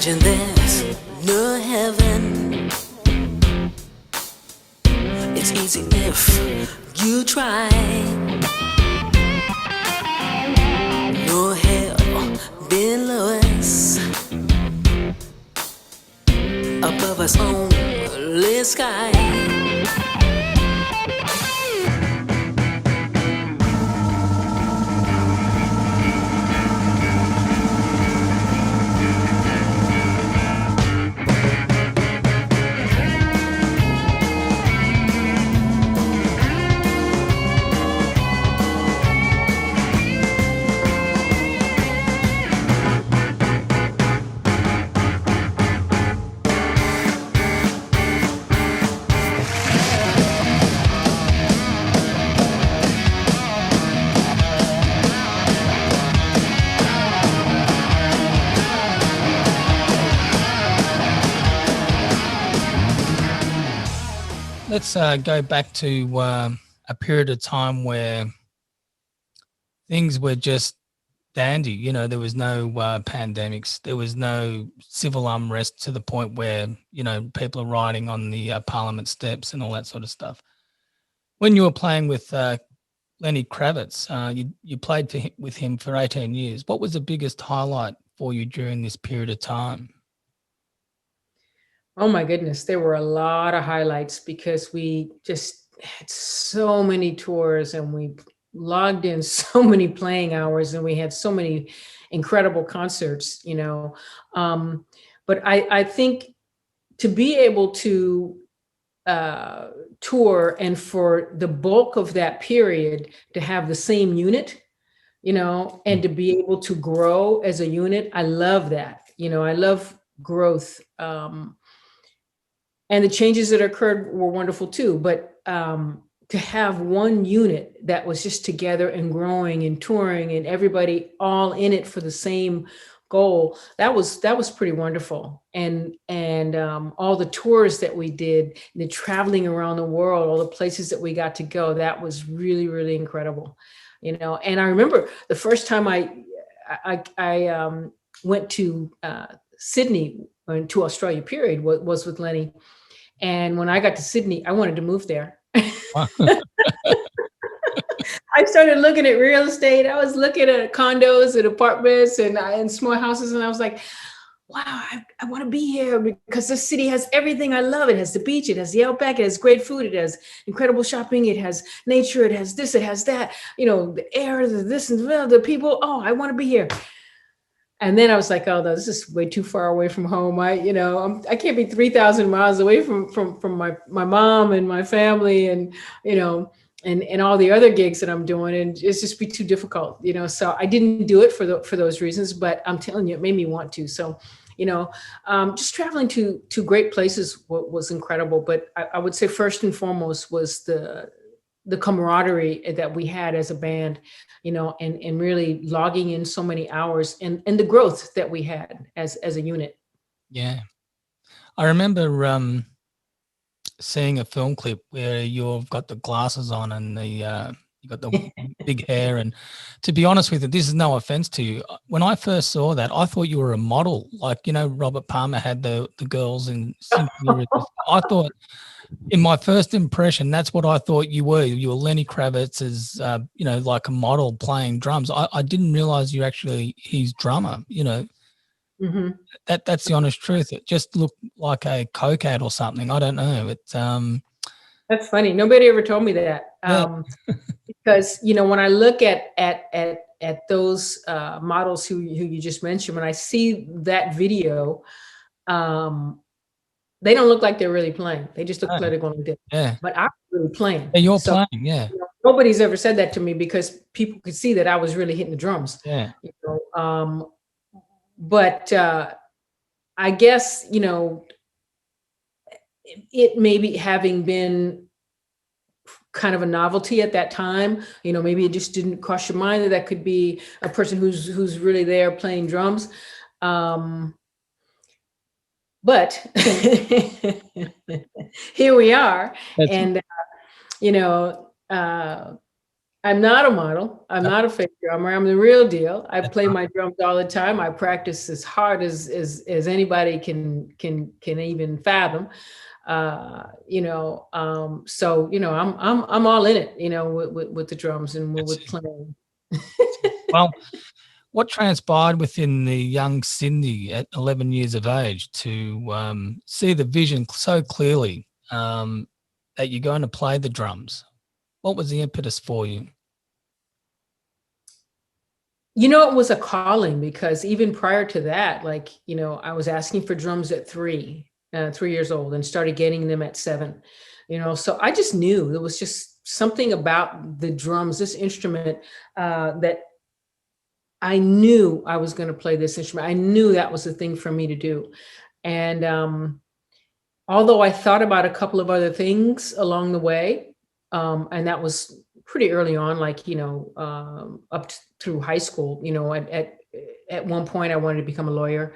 Imagine there's no heaven. It's easy if you try. No hell below us, above us only sky. Let's go back to a period of time where things were just dandy. You know, there was no pandemics. There was no civil unrest to the point where, you know, people are riding on the Parliament steps and all that sort of stuff. When you were playing with Lenny Kravitz, you played with him for 18 years. What was the biggest highlight for you during this period of time? Oh my goodness, there were a lot of highlights because we just had so many tours and we logged in so many playing hours and we had so many incredible concerts, you know. But I think to be able to tour and for the bulk of that period to have the same unit, you know, and to be able to grow as a unit, I love that. You know, I love growth. And the changes that occurred were wonderful too. But to have one unit that was just together and growing and touring and everybody all in it for the same goal, that was pretty wonderful. And all the tours that we did, the traveling around the world, all the places that we got to go, that was really, really incredible. You know, and I remember the first time I went to Sydney, to Australia period, was with Lenny. And when I got to Sydney, I wanted to move there. I started looking at real estate. I was looking at condos and apartments and small houses. And I was like, wow, I want to be here because this city has everything I love. It has the beach, it has the outback, it has great food, it has incredible shopping, it has nature, it has this, it has that, you know, the air, the this and the people. Oh, I want to be here. And then I was like, oh, no, this is way too far away from home. I can't be 3,000 miles away from my mom and my family and, you know, and all the other gigs that I'm doing. And it's just be too difficult, you know. So I didn't do it for those reasons, but I'm telling you, it made me want to. So, you know, just traveling to great places was incredible. But I would say first and foremost was the camaraderie that we had as a band, you know, and really logging in so many hours and the growth that we had as a unit. Yeah. I remember seeing a film clip where you've got the glasses on and you got the big hair. And to be honest with you, this is no offense to you. When I first saw that, I thought you were a model. Like, you know, Robert Palmer had the girls in Symphony. I thought, in my first impression, that's what I thought you were. You were Lenny Kravitz as, you know, like a model playing drums. I didn't realize you actually, he's drummer, you know. Mm-hmm. That's the honest truth. It just looked like a cokehead or something. I don't know. It's That's funny. Nobody ever told me that. Yeah. Because, you know, when I look at those models who you just mentioned, when I see that video, they don't look like they're really playing. They just look like they're going to do. Yeah. But I'm really playing. Yeah, you're playing, yeah. You know, nobody's ever said that to me because people could see that I was really hitting the drums. Yeah. You know, but I guess, you know, it maybe having been kind of a novelty at that time, you know, maybe it just didn't cross your mind that could be a person who's really there playing drums. But here we are. And, you know, I'm not a model. I'm not a fake drummer. I'm the real deal. I play my drums all the time. I practice as hard as anybody can even fathom. So I'm all in it, with the drums and with playing. Well, what transpired within the young Cindy at 11 years of age to see the vision so clearly that you're going to play the drums? What was the impetus for you? It was a calling, because even prior to that, I was asking for drums at 3 years old, and started getting them at 7. So I just knew there was just something about the drums, this instrument, that I knew I was going to play this instrument. I knew that was the thing for me to do. And although I thought about a couple of other things along the way, and that was pretty early on, through high school. At one point I wanted to become a lawyer,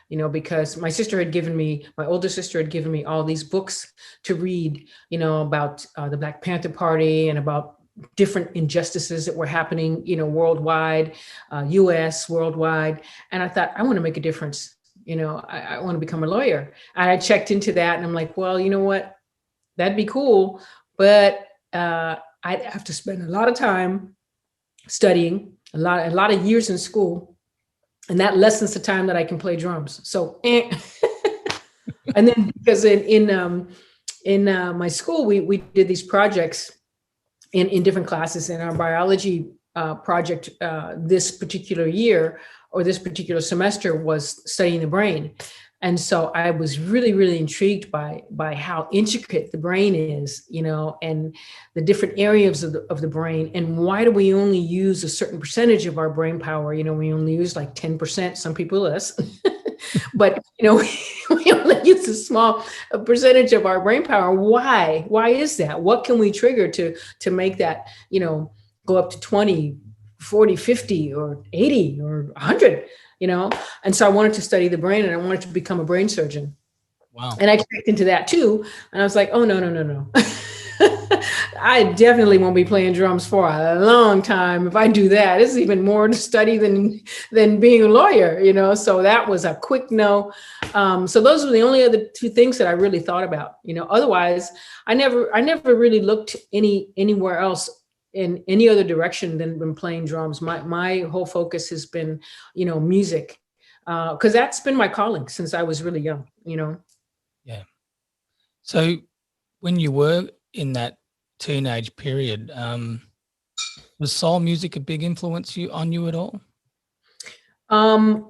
because my older sister had given me all these books to read, about the Black Panther Party and about different injustices that were happening, worldwide, US, worldwide. And I thought, I want to make a difference. I want to become a lawyer. I checked into that, and I'm like, well, you know what? That'd be cool. But I'd have to spend a lot of time studying, a lot of years in school, and that lessens the time that I can play drums. So, and then because in my school, we did these projects in different classes. In our biology project this particular year, or this particular semester, was studying the brain. And so I was really, really intrigued by how intricate the brain is, and the different areas of the brain, and why do we only use a certain percentage of our brain power? We only use like 10%, some people less, but we only use a small percentage of our brain power. Why? Why is that? What can we trigger to make that, go up to 20, 40, 50, or 80, or 100? And so I wanted to study the brain, and I wanted to become a brain surgeon. Wow. And I checked into that too. And I was like, oh, no. I definitely won't be playing drums for a long time. If I do that, it's even more to study than being a lawyer, so that was a quick no. So those were the only other two things that I really thought about, otherwise I never really looked anywhere else in any other direction than playing drums. My whole focus has been, music, because that's been my calling since I was really young, Yeah. So when you were in that teenage period, was soul music a big influence on you at all?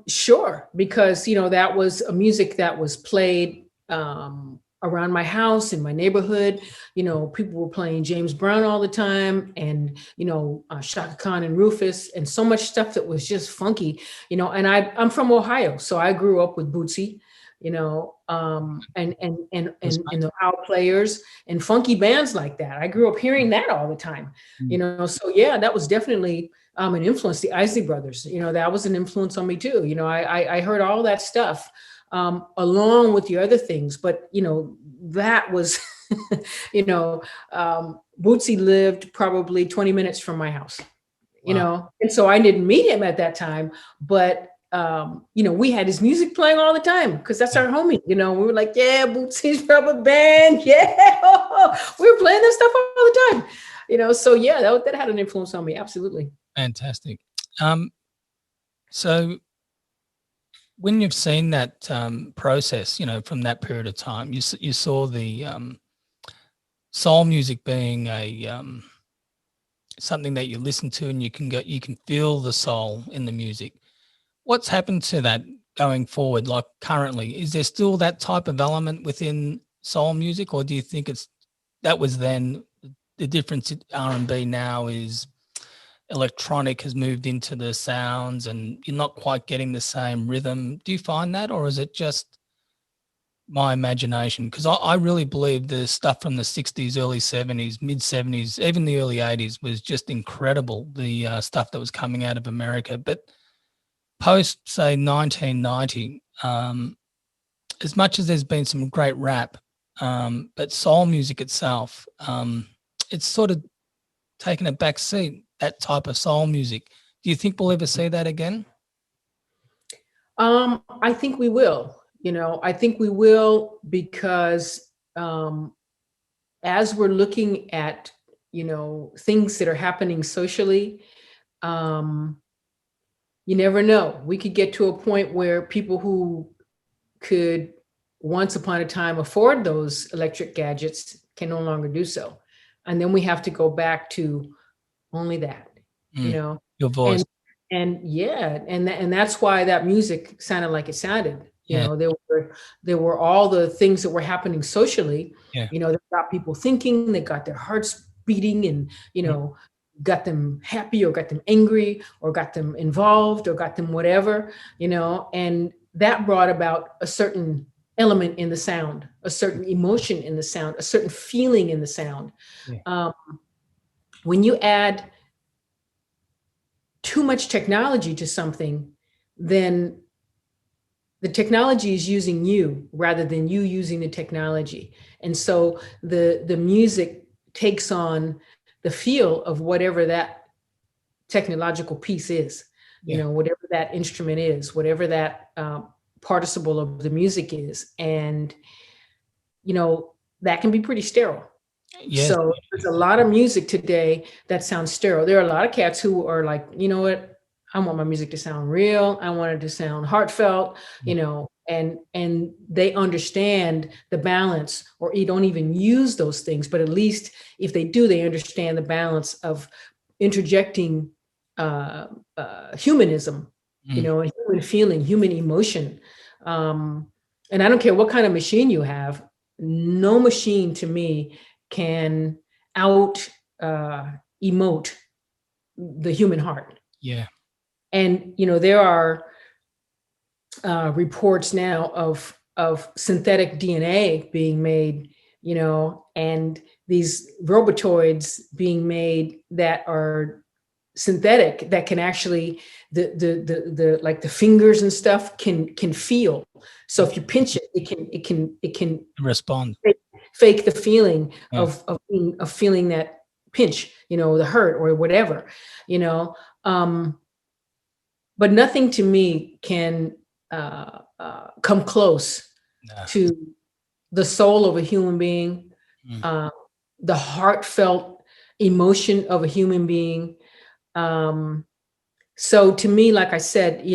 Sure, because that was a music that was played around my house, in my neighborhood. People were playing James Brown all the time, and Shaka Khan and Rufus, and so much stuff that was just funky. And I'm from Ohio, so I grew up with Bootsy, and the Ohio Players and funky bands like that. I grew up hearing that all the time. So yeah, that was definitely an influence. The Isley Brothers, that was an influence on me too. I heard all that stuff along with the other things, but that was, Bootsy lived probably 20 minutes from my house, Wow. and so I didn't meet him at that time, but we had his music playing all the time, because that's our homie. We were like, yeah, Bootsy's Rubber Band, yeah, we were playing that stuff all the time, so yeah, that had an influence on me, absolutely. Fantastic. So when you've seen that process, from that period of time, you saw the soul music being a something that you listen to, and you can feel the soul in the music. What's happened to that going forward? Like currently, is there still that type of element within soul music, or do you think that was then? The difference in R&B now is electronic has moved into the sounds, and you're not quite getting the same rhythm. Do you find that, or is it just my imagination? Because I really believe the stuff from the 60s, early 70s, mid 70s, even the early 80s was just incredible, the stuff that was coming out of America. But post, say, 1990, as much as there's been some great rap, but soul music itself, it's sort of taken a back seat that type of soul music. Do you think we'll ever see that again? I think we will. I think we will because as we're looking at things that are happening socially, you never know. We could get to a point where people who could once upon a time afford those electric gadgets can no longer do so. And then we have to go back to only that, Your voice. and yeah, and that's why that music sounded like it sounded. Yeah. There were all the things that were happening socially. Yeah. That got people thinking, they got their hearts beating, and got them happy or got them angry or got them involved or got them whatever, and that brought about a certain element in the sound, a certain emotion in the sound, a certain feeling in the sound. Yeah. When you add too much technology to something, then the technology is using you rather than you using the technology. And so the music takes on the feel of whatever that technological piece is, whatever that instrument is, whatever that participle of the music is. And, that can be pretty sterile. Yes. So there's a lot of music today that sounds sterile. There are a lot of cats who are like, you know what, I want my music to sound real. I want it to sound heartfelt, and they understand the balance, or you don't even use those things. But at least if they do, they understand the balance of interjecting humanism, and human feeling, human emotion. And I don't care what kind of machine you have. No machine to me can out emote the human heart. Yeah. And there are reports now of synthetic DNA being made, and these robotoids being made that are synthetic, that can actually the like the fingers and stuff can feel. So if you pinch it, it can respond, fake the feeling of feeling that pinch, the hurt or whatever, but nothing to me can come close to the soul of a human being, the heartfelt emotion of a human being. So to me, like I said,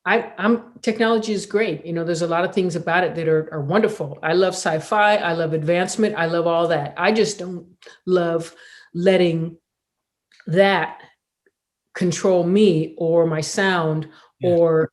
I'm technology is great. There's a lot of things about it that are wonderful. I love sci-fi. I love advancement. I love all that. I just don't love letting that control me or my sound or,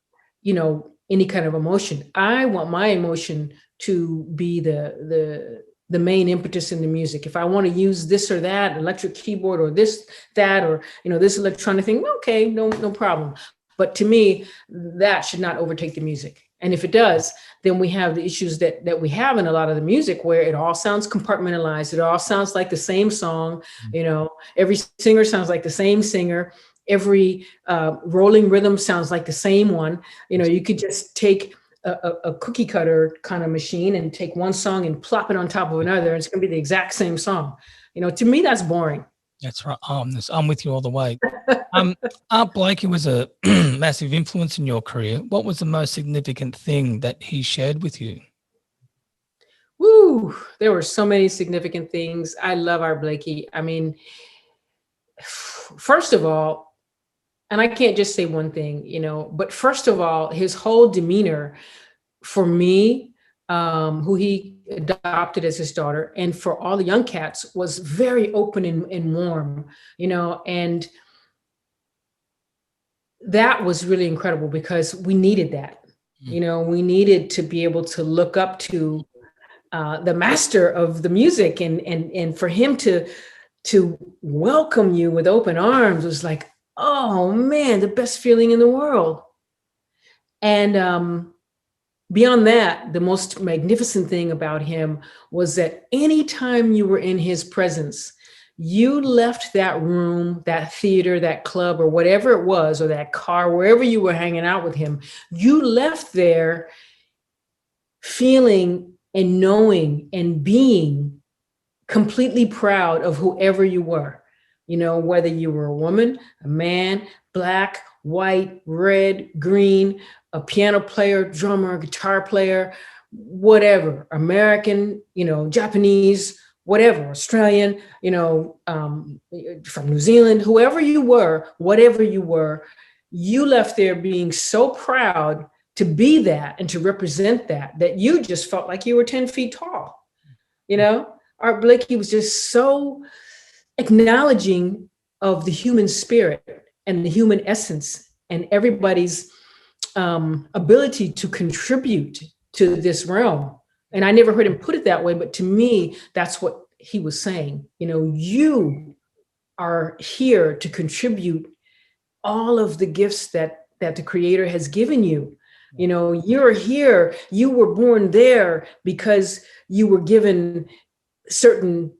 any kind of emotion. I want my emotion to be the main impetus in the music. If I want to use this or that electric keyboard or this, that, or, this electronic thing, okay, no problem. But to me, that should not overtake the music. And if it does, then we have the issues that we have in a lot of the music, where it all sounds compartmentalized. It all sounds like the same song. Every singer sounds like the same singer. Every rolling rhythm sounds like the same one. You could just take a cookie cutter kind of machine and take one song and plop it on top of another, and it's going to be the exact same song. To me, that's boring. That's right. I'm with you all the way. Art Blakey was a massive influence in your career. What was the most significant thing that he shared with you? Woo! There were so many significant things. I love Art Blakey. I mean, first of all, and I can't just say one thing, but first of all, his whole demeanor for me, who he adopted as his daughter, and for all the young cats, was very open and warm, and that was really incredible, because we needed that. We needed to be able to look up to the master of the music, and for him to welcome you with open arms was like, oh man, the best feeling in the world. And beyond that, the most magnificent thing about him was that anytime you were in his presence, you left that room, that theater, that club, or whatever it was, or that car, wherever you were hanging out with him, you left there feeling and knowing and being completely proud of whoever you were. you know, whether you were a woman, a man, black, white, red, green, a piano player, drummer, guitar player, whatever, American, you know, Japanese, whatever, Australian, you know, from New Zealand, whoever you were, whatever you left there being so proud to be that and to represent that, that you just felt like you were 10 feet tall. You know, Art Blakey was just so acknowledging of the human spirit and the human essence and everybody's ability to contribute to this realm. And I never heard him put it that way, but to me, that's what he was saying. You know, you are here to contribute all of the gifts that the Creator has given you. You know, you're here, you were born there because you were given certain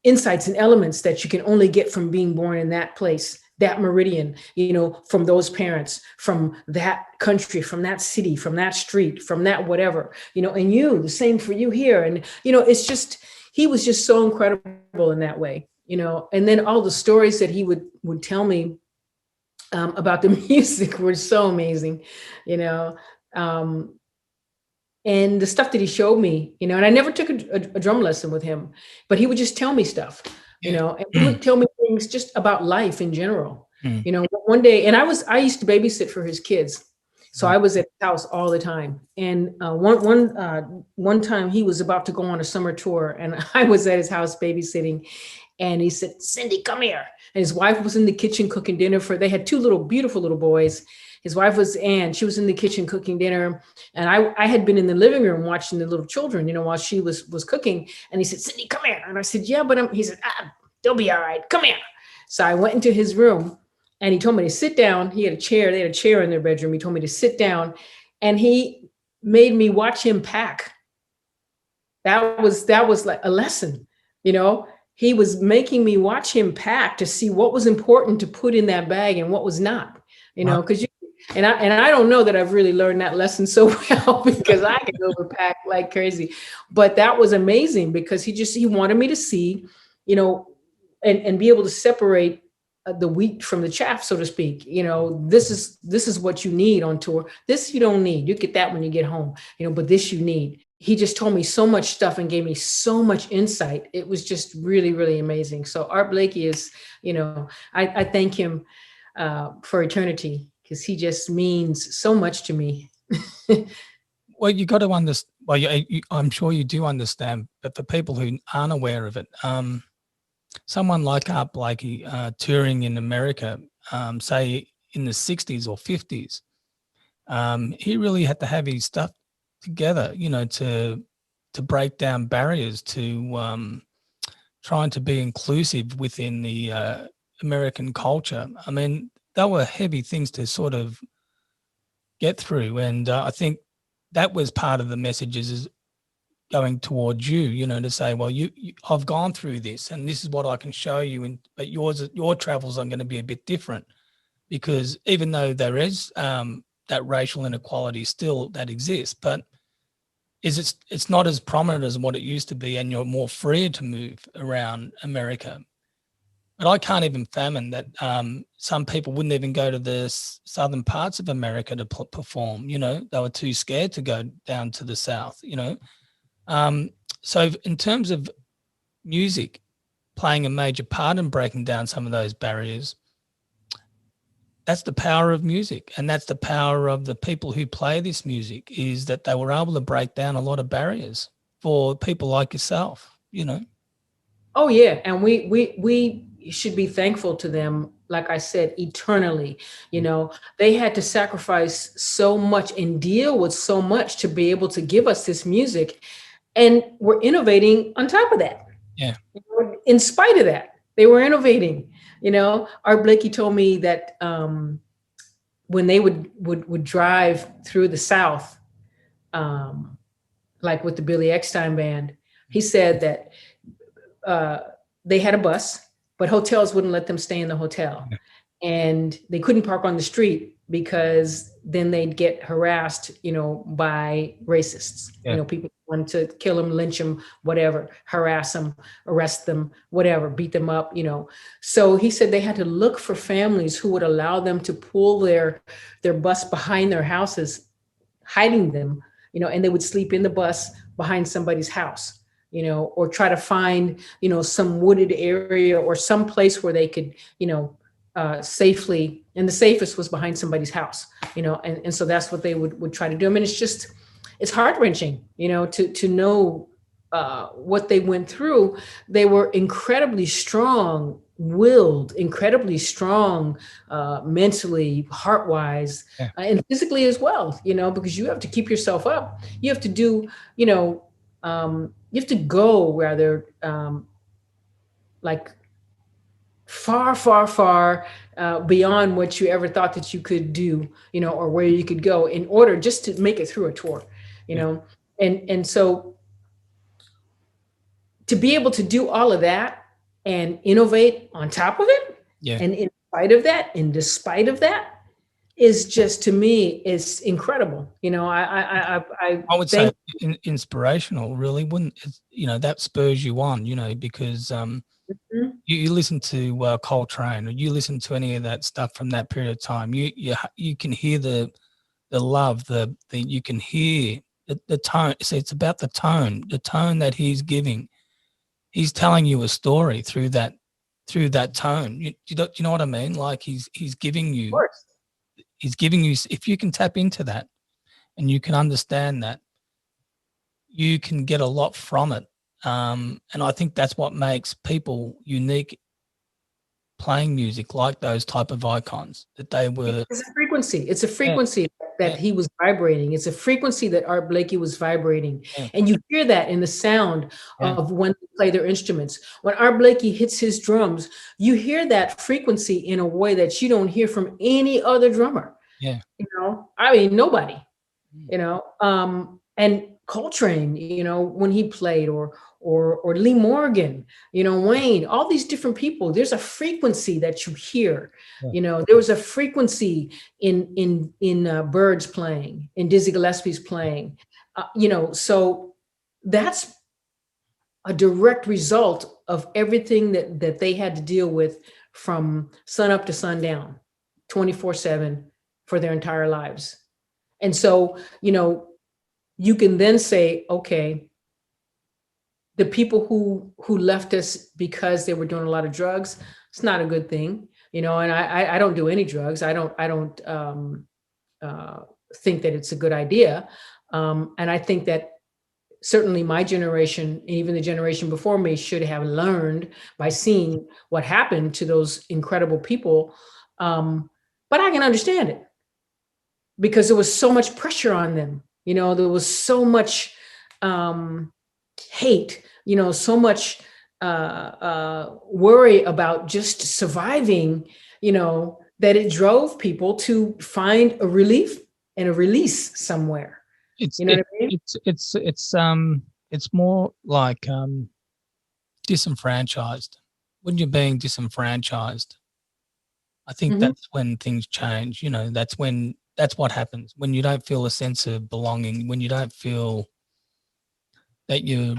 insights and elements that you can only get from being born in that place, that meridian, you know, from those parents, from that country, from that city, from that street, from that whatever, you know, and you, the same for you here. And, you know, it's just, he was just so incredible in that way, you know, and then all the stories that he would tell me about the music were so amazing, you know, and the stuff that he showed me, you know, and I never took a drum lesson with him, but he would just tell me stuff, you know, and he would tell me things just about life in general, you know. One day, and I used to babysit for his kids, so I was at his house all the time. And one time he was about to go on a summer tour, and I was at his house babysitting, and he said, "Cindy, come here." And his wife was in the kitchen cooking dinner they had two beautiful little boys. His wife was Anne. She was in the kitchen cooking dinner. And I had been in the living room watching the little children, you know, while she was cooking. And he said, "Cindy, come here." And I said, "Yeah, but he said, they'll be all right. Come here." So I went into his room and he told me to sit down. He had a chair. They had a chair in their bedroom. He told me to sit down and he made me watch him pack. That was like a lesson, you know. He was making me watch him pack to see what was important to put in that bag and what was not, you know, because and I don't know that I've really learned that lesson so well because I can overpack like crazy. But that was amazing because he wanted me to see, you know, and be able to separate the wheat from the chaff, so to speak. You know, this is what you need on tour. This you don't need. You get that when you get home, you know, but this you need. He just told me so much stuff and gave me so much insight. It was just really, really amazing. So Art Blakey is, you know, I thank him for eternity because he just means so much to me. Well, you got to understand. Well, I'm sure you do understand, but for people who aren't aware of it, someone like Art Blakey touring in America, say in the 60s or 50s, he really had to have his stuff together, you know, to break down barriers, to trying to be inclusive within the American culture. I mean, they were heavy things to sort of get through, and I think that was part of the messages is going towards you, you know, to say, well, you I've gone through this, and this is what I can show you, but your travels are going to be a bit different, because even though there is that racial inequality still that exists, but it's not as prominent as what it used to be, and you're more free to move around America. But I can't even fathom that some people wouldn't even go to the southern parts of America to perform. You know, they were too scared to go down to the south. You know, so in terms of music playing a major part in breaking down some of those barriers, that's the power of music, and that's the power of the people who play this music, is that they were able to break down a lot of barriers for people like yourself. You know. Oh yeah, and we should be thankful to them. Like I said, eternally. You know, they had to sacrifice so much and deal with so much to be able to give us this music, and we're innovating on top of that. Yeah. In spite of that, they were innovating. You know, Art Blakey told me that when they would drive through the South, like with the Billy Eckstine Band, he said that they had a bus, but hotels wouldn't let them stay in the hotel. And they couldn't park on the street because then they'd get harassed, by racists. Yeah. People want to kill them, lynch them, whatever, harass them, arrest them, whatever, beat them up. So he said they had to look for families who would allow them to pull their bus behind their houses, hiding them, and they would sleep in the bus behind somebody's house, or try to find, some wooded area or some place where they could, safely, and the safest was behind somebody's house, and so that's what they would try to do. I mean, it's heart-wrenching, to know what they went through. They were incredibly strong-willed, incredibly strong mentally, heart-wise, and physically as well, because you have to keep yourself up. You have to do, you have to go rather like far, far, far beyond what you ever thought that you could do, or where you could go in order just to make it through a tour, and so to be able to do all of that and innovate on top of it, and in spite of that, and despite of that, is just, to me, is incredible. I would say inspirational, really, wouldn't it? That spurs you on, because you listen to Coltrane, or you listen to any of that stuff from that period of time. You can hear the love, you can hear the tone. See, it's about the tone that he's giving. He's telling you a story through that tone. You know what I mean? Like he's giving you. Of course. He's giving you, if you can tap into that and you can understand that, you can get a lot from it. And I think that's what makes people unique playing music like those type of icons, that they were. It's a frequency. It's a frequency that he was vibrating. It's a frequency that Art Blakey was vibrating. And you hear that in the sound of when they play their instruments. When Art Blakey hits his drums, you hear that frequency in a way that you don't hear from any other drummer. Yeah. I mean, nobody, and Coltrane, when he played, or Lee Morgan, Wayne, all these different people, there's a frequency that you hear. There was a frequency in Bird's playing, in Dizzy Gillespie's playing, so that's a direct result of everything that they had to deal with from sun up to sundown, 24/7 for their entire lives. And so, you can then say, okay, the people who left us because they were doing a lot of drugs, it's not a good thing, and I don't do any drugs. I don't think that it's a good idea. And I think that certainly my generation, and even the generation before me, should have learned by seeing what happened to those incredible people. But I can understand it, because there was so much pressure on them. There was so much hate, so much worry about just surviving, that it drove people to find a relief and a release somewhere. What I mean? It's more like disenfranchised. When you're being disenfranchised, I think that's when things change. That's what happens when you don't feel a sense of belonging, when you don't feel that you're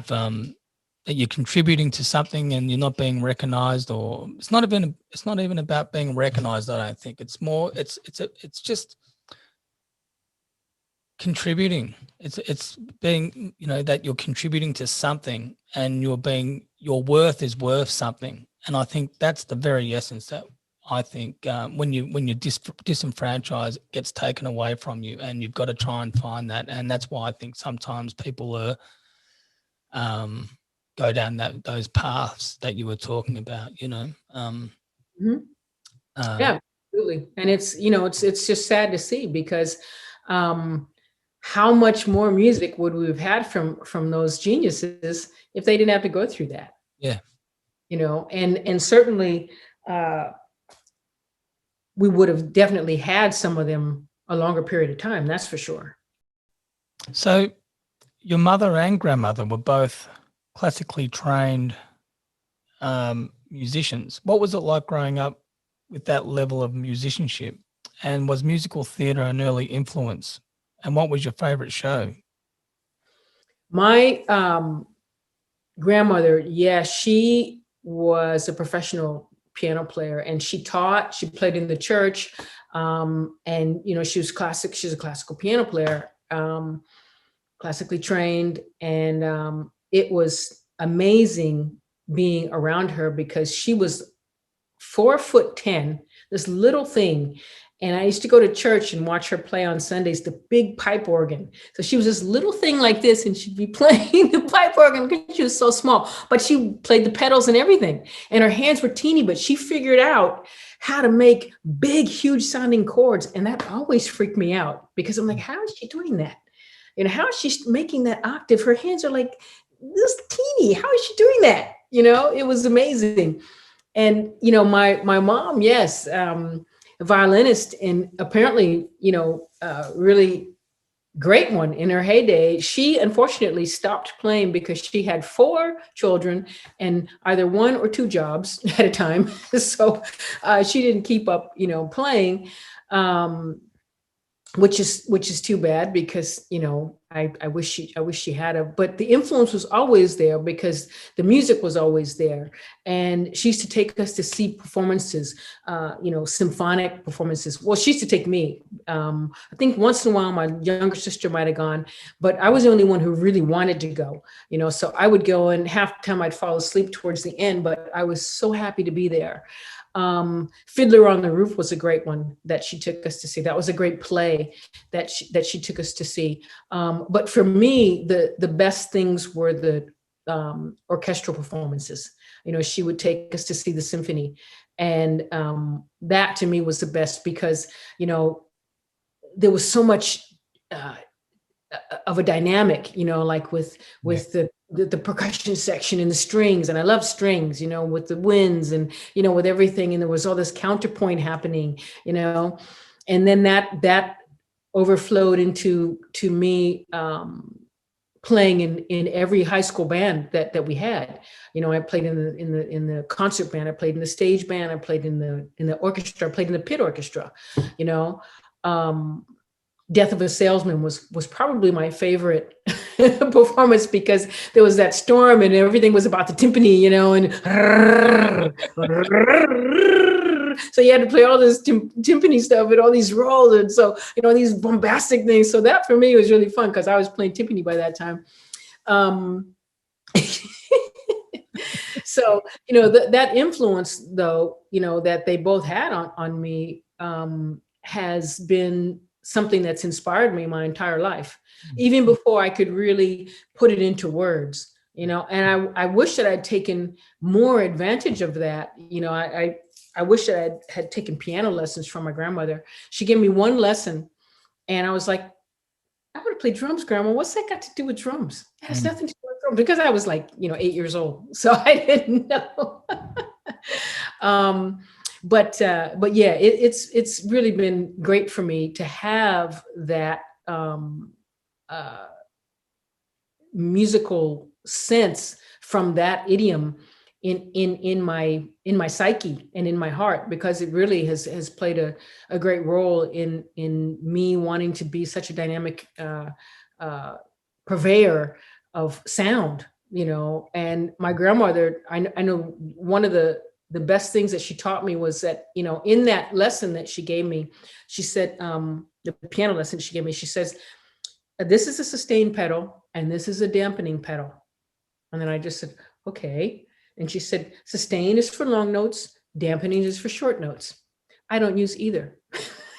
contributing to something and you're not being recognized, or it's not even about being recognized. I don't think it's more, it's just contributing. It's being, that you're contributing to something, and your worth is worth something. And I think that's the very essence that I think when you're disenfranchised, it gets taken away from you, and you've got to try and find that. And that's why I think sometimes people go down those paths that you were talking about. Yeah, absolutely. And it's just sad to see, because how much more music would we have had from those geniuses if they didn't have to go through that? Yeah, and certainly. We would have definitely had some of them a longer period of time. That's for sure. So your mother and grandmother were both classically trained musicians. What was it like growing up with that level of musicianship? And was musical theater an early influence? And what was your favorite show? My grandmother, yeah, she was a professional piano player, and she played in the church. And she's a classical piano player, classically trained. And it was amazing being around her because she was 4'10", this little thing. And I used to go to church and watch her play on Sundays, the big pipe organ. So she was this little thing like this, and she'd be playing the pipe organ because she was so small, but she played the pedals and everything. And her hands were teeny, but she figured out how to make big, huge sounding chords. And that always freaked me out because I'm like, how is she doing that? How is she making that octave? Her hands are like this teeny. How is she doing that? It was amazing. And, my mom, yes, a violinist, and apparently, really great one in her heyday. She unfortunately stopped playing because she had 4 children and either 1 or 2 jobs at a time. So she didn't keep up, playing. Which is too bad because I wish she had a, but the influence was always there because the music was always there. And she used to take us to see performances, symphonic performances. Well, she used to take me. I think once in a while my younger sister might have gone, but I was the only one who really wanted to go, so I would go, and half the time I'd fall asleep towards the end, but I was so happy to be there. Fiddler on the Roof was a great one that she took us to see. That was a great play that she took us to see. But for me, the best things were the orchestral performances. She would take us to see the symphony, and that to me was the best because there was so much of a dynamic, like with the percussion section and the strings. And I love strings, with the winds and, with everything. And there was all this counterpoint happening, and then that overflowed into me playing in every high school band that we had. I played in the concert band, I played in the stage band, I played in the orchestra, I played in the pit orchestra, Death of a Salesman was probably my favorite performance because there was that storm and everything was about the timpani, and so you had to play all this timpani stuff and all these rolls, and so these bombastic things. So that for me was really fun because I was playing timpani by that time. So that influence, though, that they both had on me has been something that's inspired me my entire life, even before I could really put it into words, and I wish that I'd taken more advantage of that. I wish that I had taken piano lessons from my grandmother. She gave me one lesson and I was like, I want to play drums, Grandma. What's that got to do with drums? It has nothing to do with drums, because I was like, 8 years old. So I didn't know. But yeah, it's really been great for me to have that musical sense from that idiom in my psyche and in my heart, because it really has played a great role in me wanting to be such a dynamic purveyor of sound, And my grandmother, I know one of the best things that she taught me was that, in that lesson that she gave me, she said, the piano lesson she gave me, she says, this is a sustain pedal and this is a dampening pedal. And then I just said, okay. And she said, sustain is for long notes, dampening is for short notes. I don't use either.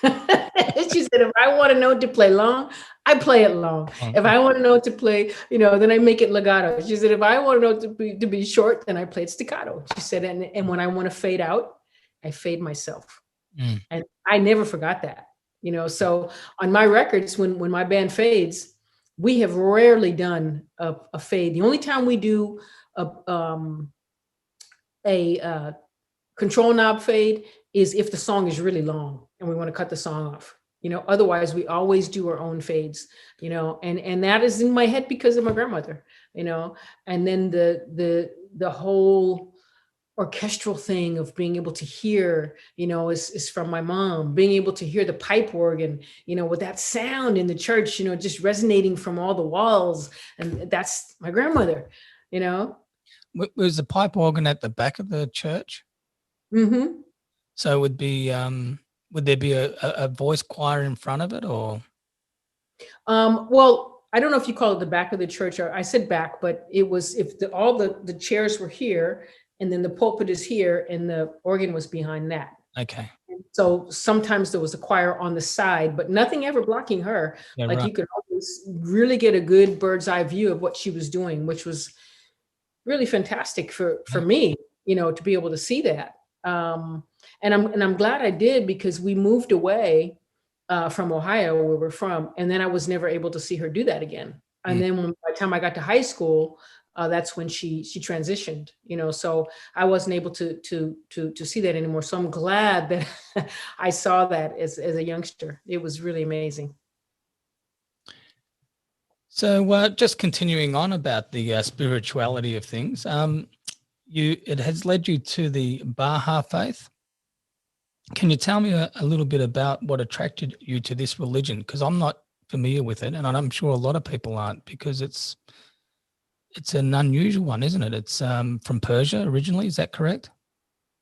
She said, if I want a note to play long, I play it long. If I want a note to play, then I make it legato. She said, if I want a note to be short, then I play it staccato. She said, and when I want to fade out, I fade myself. And I never forgot that, So on my records, when my band fades, we have rarely done a fade. The only time we do a control knob fade is if the song is really long and we want to cut the song off. Otherwise we always do our own fades, and that is in my head because of my grandmother, and then the whole orchestral thing of being able to hear, is from my mom, being able to hear the pipe organ, with that sound in the church, just resonating from all the walls. And that's my grandmother, Was the pipe organ at the back of the church? Mm-hmm. So it would there be a voice choir in front of it, or? Well, I don't know if you call it the back of the church, or I said back, but it was, if all the chairs were here, and then the pulpit is here, and the organ was behind that. Okay. So sometimes there was a choir on the side, but nothing ever blocking her. Yeah, like right. You could always really get a good bird's eye view of what she was doing, which was really fantastic for me, to be able to see that. And I'm glad I did, because we moved away from Ohio, where we're from, and then I was never able to see her do that again. And then by the time I got to high school, that's when she transitioned. So I wasn't able to see that anymore. So I'm glad that I saw that as a youngster. It was really amazing. So just continuing on about the spirituality of things, it has led you to the Baha'i faith. Can you tell me a little bit about what attracted you to this religion? Because I'm not familiar with it, and I'm sure a lot of people aren't, because it's an unusual one, isn't it? It's from Persia originally. Is that correct?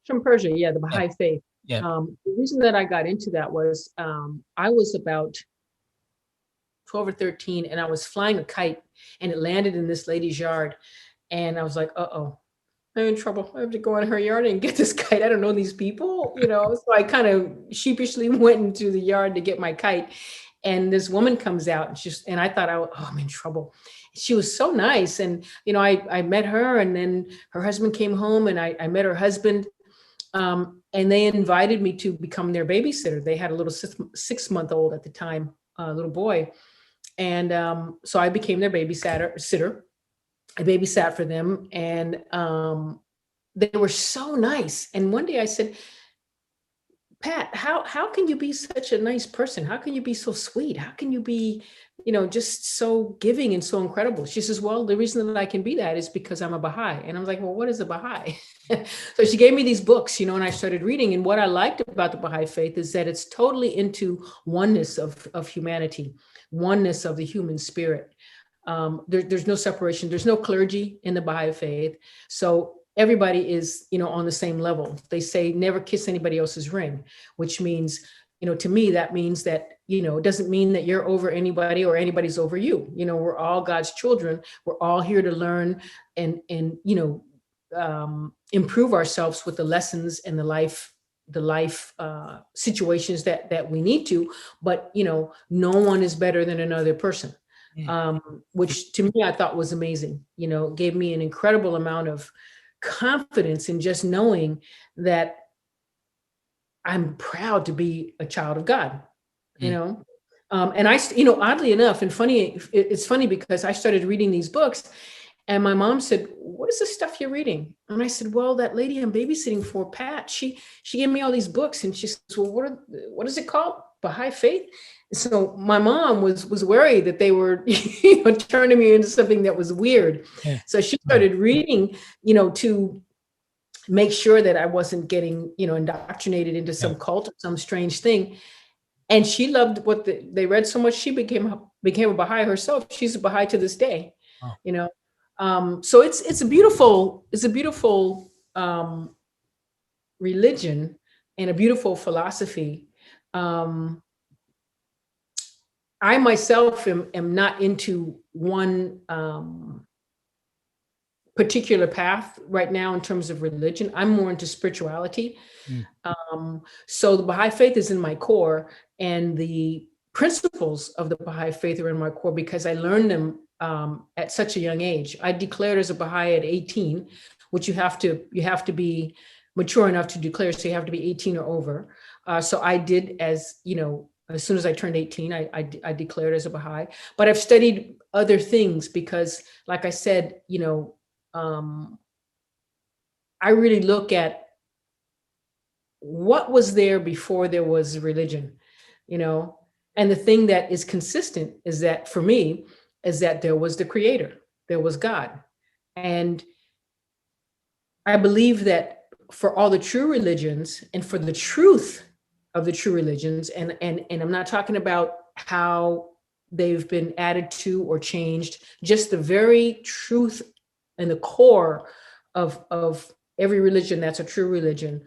From Persia, yeah, the Baha'i faith. Yeah. The reason that I got into that was I was about 12 or 13, and I was flying a kite, and it landed in this lady's yard, and I was like, uh-oh, I'm in trouble. I have to go in her yard and get this kite. I don't know these people, So I kind of sheepishly went into the yard to get my kite, and this woman comes out, and I thought, I'm in trouble. She was so nice, and I met her, and then her husband came home, and I met her husband, and they invited me to become their babysitter. They had a little 6-month-old at the time, little boy, and so I became their babysitter. I babysat for them, and they were so nice. And one day I said, Pat, how can you be such a nice person? How can you be so sweet? How can you be, just so giving and so incredible? She says, well, the reason that I can be that is because I'm a Baha'i. And I was like, well, what is a Baha'i? So she gave me these books, and I started reading. And what I liked about the Baha'i faith is that it's totally into oneness of humanity, oneness of the human spirit. There's no separation. There's no clergy in the Baha'i faith. So everybody is, on the same level. They say never kiss anybody else's ring, which means, to me, that means that, it doesn't mean that you're over anybody or anybody's over you. We're all God's children. We're all here to learn and improve ourselves with the lessons and the life situations that we need to. But, no one is better than another person. Which to me, I thought was amazing, gave me an incredible amount of confidence in just knowing that I'm proud to be a child of God, and I, oddly enough, and it's funny because I started reading these books, and my mom said, what is the stuff you're reading? And I said, well, that lady I'm babysitting for, Pat, she gave me all these books, and she says, well, what is it called? Baha'i faith? So my mom was worried that they were, turning me into something that was weird. Yeah. So she started reading, to make sure that I wasn't getting, indoctrinated into some cult or some strange thing. And she loved what they read so much. She became a Baha'i herself. She's a Baha'i to this day, So it's a beautiful religion and a beautiful philosophy. I myself am not into one particular path right now in terms of religion. I'm more into spirituality. So the Baha'i faith is in my core, and the principles of the Baha'i faith are in my core because I learned them at such a young age. I declared as a Baha'i at 18, which you have to be mature enough to declare. So you have to be 18 or over. So I did, as soon as I turned 18, I declared as a Baha'i. But I've studied other things because, like I said, I really look at what was there before there was religion, and the thing that is consistent is that, for me, is that there was the creator, there was God. And I believe that for all the true religions and for the truth of the true religions, and I'm not talking about how they've been added to or changed, just the very truth and the core of every religion that's a true religion.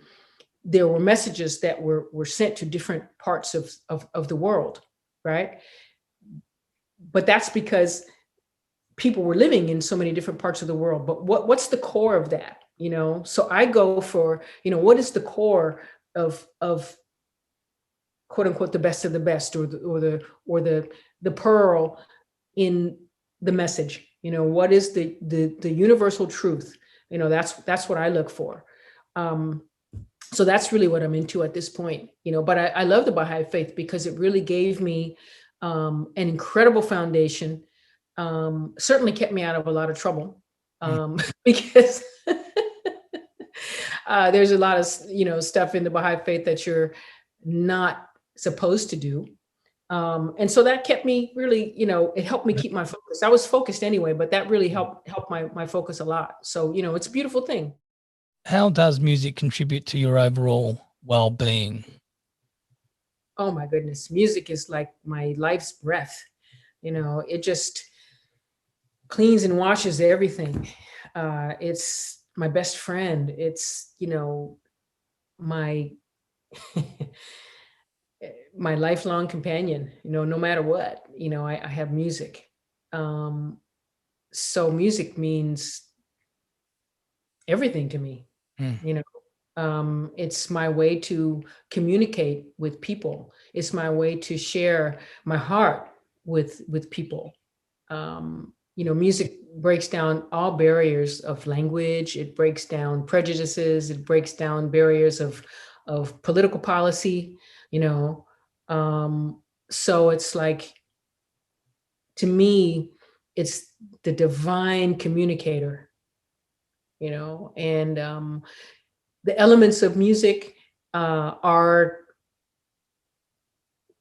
There were messages that were sent to different parts of the world, right? But that's because people were living in so many different parts of the world. But what's the core of that? You know, so I go for, you know, what is the core of quote unquote the best of the best, or the pearl in the message? You know, what is the universal truth? You know, that's what I look for. So that's really what I'm into at this point, you know. But I love the Baha'i faith because it really gave me an incredible foundation. Certainly kept me out of a lot of trouble, because there's a lot of, you know, stuff in the Baha'i faith that you're not supposed to do. And so that kept me really, you know, it helped me keep my focus. I was focused anyway, but that really helped my focus a lot. So, you know, it's a beautiful thing. How does music contribute to your overall well-being? Oh my goodness. Music is like my life's breath. You know, it just cleans and washes everything. It's my best friend. It's, you know, my my lifelong companion, you know, no matter what, you know, I have music. So music means everything to me. You know, it's my way to communicate with people. It's my way to share my heart with people. You know, music breaks down all barriers of language. It breaks down prejudices. It breaks down barriers of political policy, you know. So it's like, to me, it's the divine communicator, you know. And the elements of music are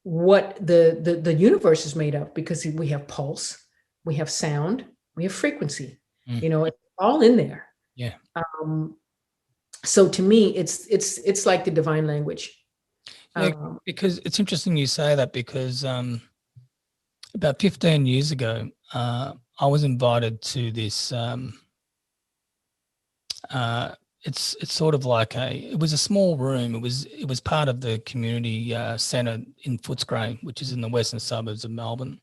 what the universe is made of, because we have pulse, we have sound, we have frequency, you know, it's all in there. Yeah. So to me, it's like the divine language. Yeah, because it's interesting you say that, because about 15 years ago, I was invited to this. It's sort of like it was a small room. It was part of the community centre in Footscray, which is in the western suburbs of Melbourne,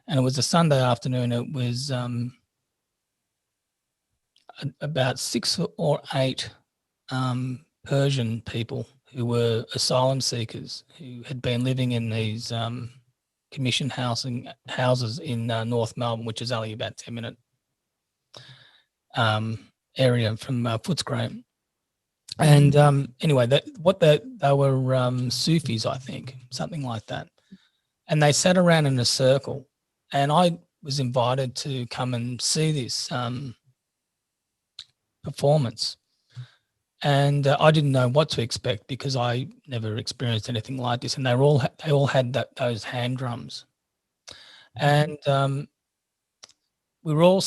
and it was a Sunday afternoon. It was about 6 or 8 Persian people who were asylum seekers who had been living in these commission houses in North Melbourne, which is only about 10-minute area from Footscray. And anyway, they were Sufis, I think, something like that. And they sat around in a circle, and I was invited to come and see this performance. And I didn't know what to expect, because I never experienced anything like this. And they all had those hand drums, and we were all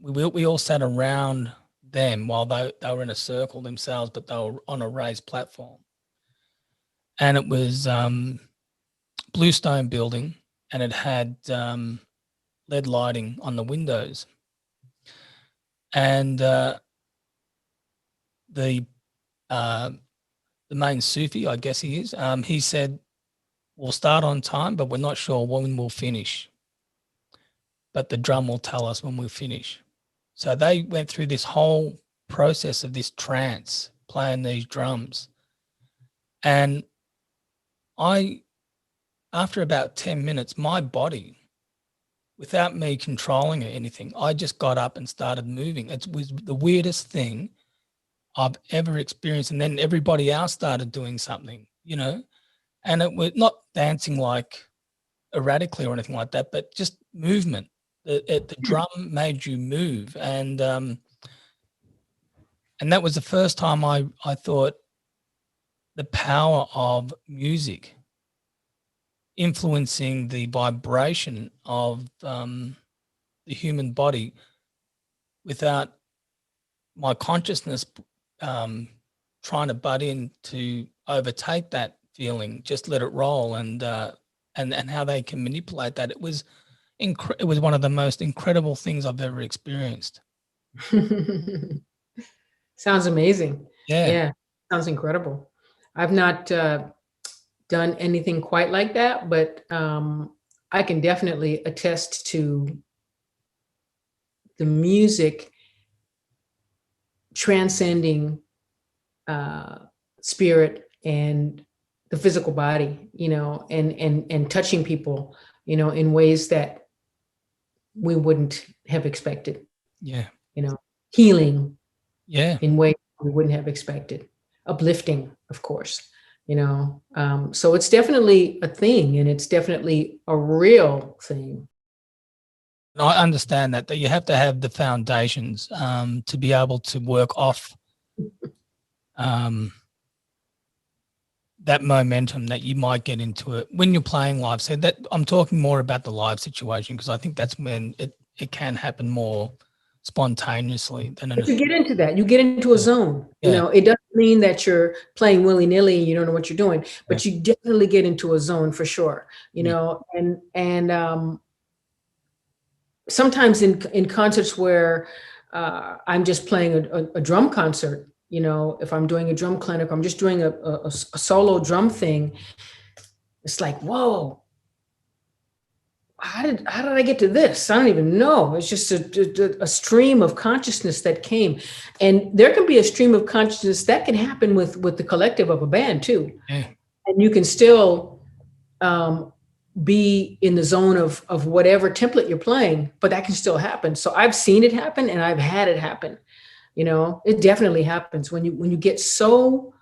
we all sat around them while they were in a circle themselves, but they were on a raised platform. And it was bluestone building, and it had LED lighting on the windows. And the main Sufi, I guess he is, he said, "We'll start on time, but we're not sure when we'll finish. But the drum will tell us when we finish." So they went through this whole process of this trance, playing these drums. And after about 10 minutes, my body, without me controlling anything, I just got up and started moving. It was the weirdest thing I've ever experienced. And then everybody else started doing something, you know, and it was not dancing like erratically or anything like that, but just movement. The drum made you move. And that was the first time I thought the power of music influencing the vibration of the human body without my consciousness trying to butt in to overtake that feeling, just let it roll, and how they can manipulate that. It was it was one of the most incredible things I've ever experienced. Sounds amazing. Yeah. Yeah, sounds incredible. I've not done anything quite like that, but I can definitely attest to the music transcending spirit and the physical body, and touching people, in ways that we wouldn't have expected. Yeah. Healing Yeah. in ways we wouldn't have expected. Uplifting, of course, so it's definitely a thing, and it's definitely a real thing. I understand that you have to have the foundations to be able to work off that momentum that you might get into it when you're playing live. So that I'm talking more about the live situation, because I think that's when it can happen more spontaneously than But you get into that. You get into a zone. It doesn't mean that you're playing willy-nilly and you don't know what you're doing, but you definitely get into a zone for sure. And sometimes in concerts where I'm just playing a drum concert, if I'm doing a drum clinic, I'm just doing a solo drum thing. It's like, whoa, how did I get to this? I don't even know. It's just a stream of consciousness that came, and there can be a stream of consciousness that can happen with the collective of a band too. Yeah. And you can still be in the zone of whatever template you're playing, but that can still happen. So I've seen it happen, and I've had it happen. It definitely happens when you get so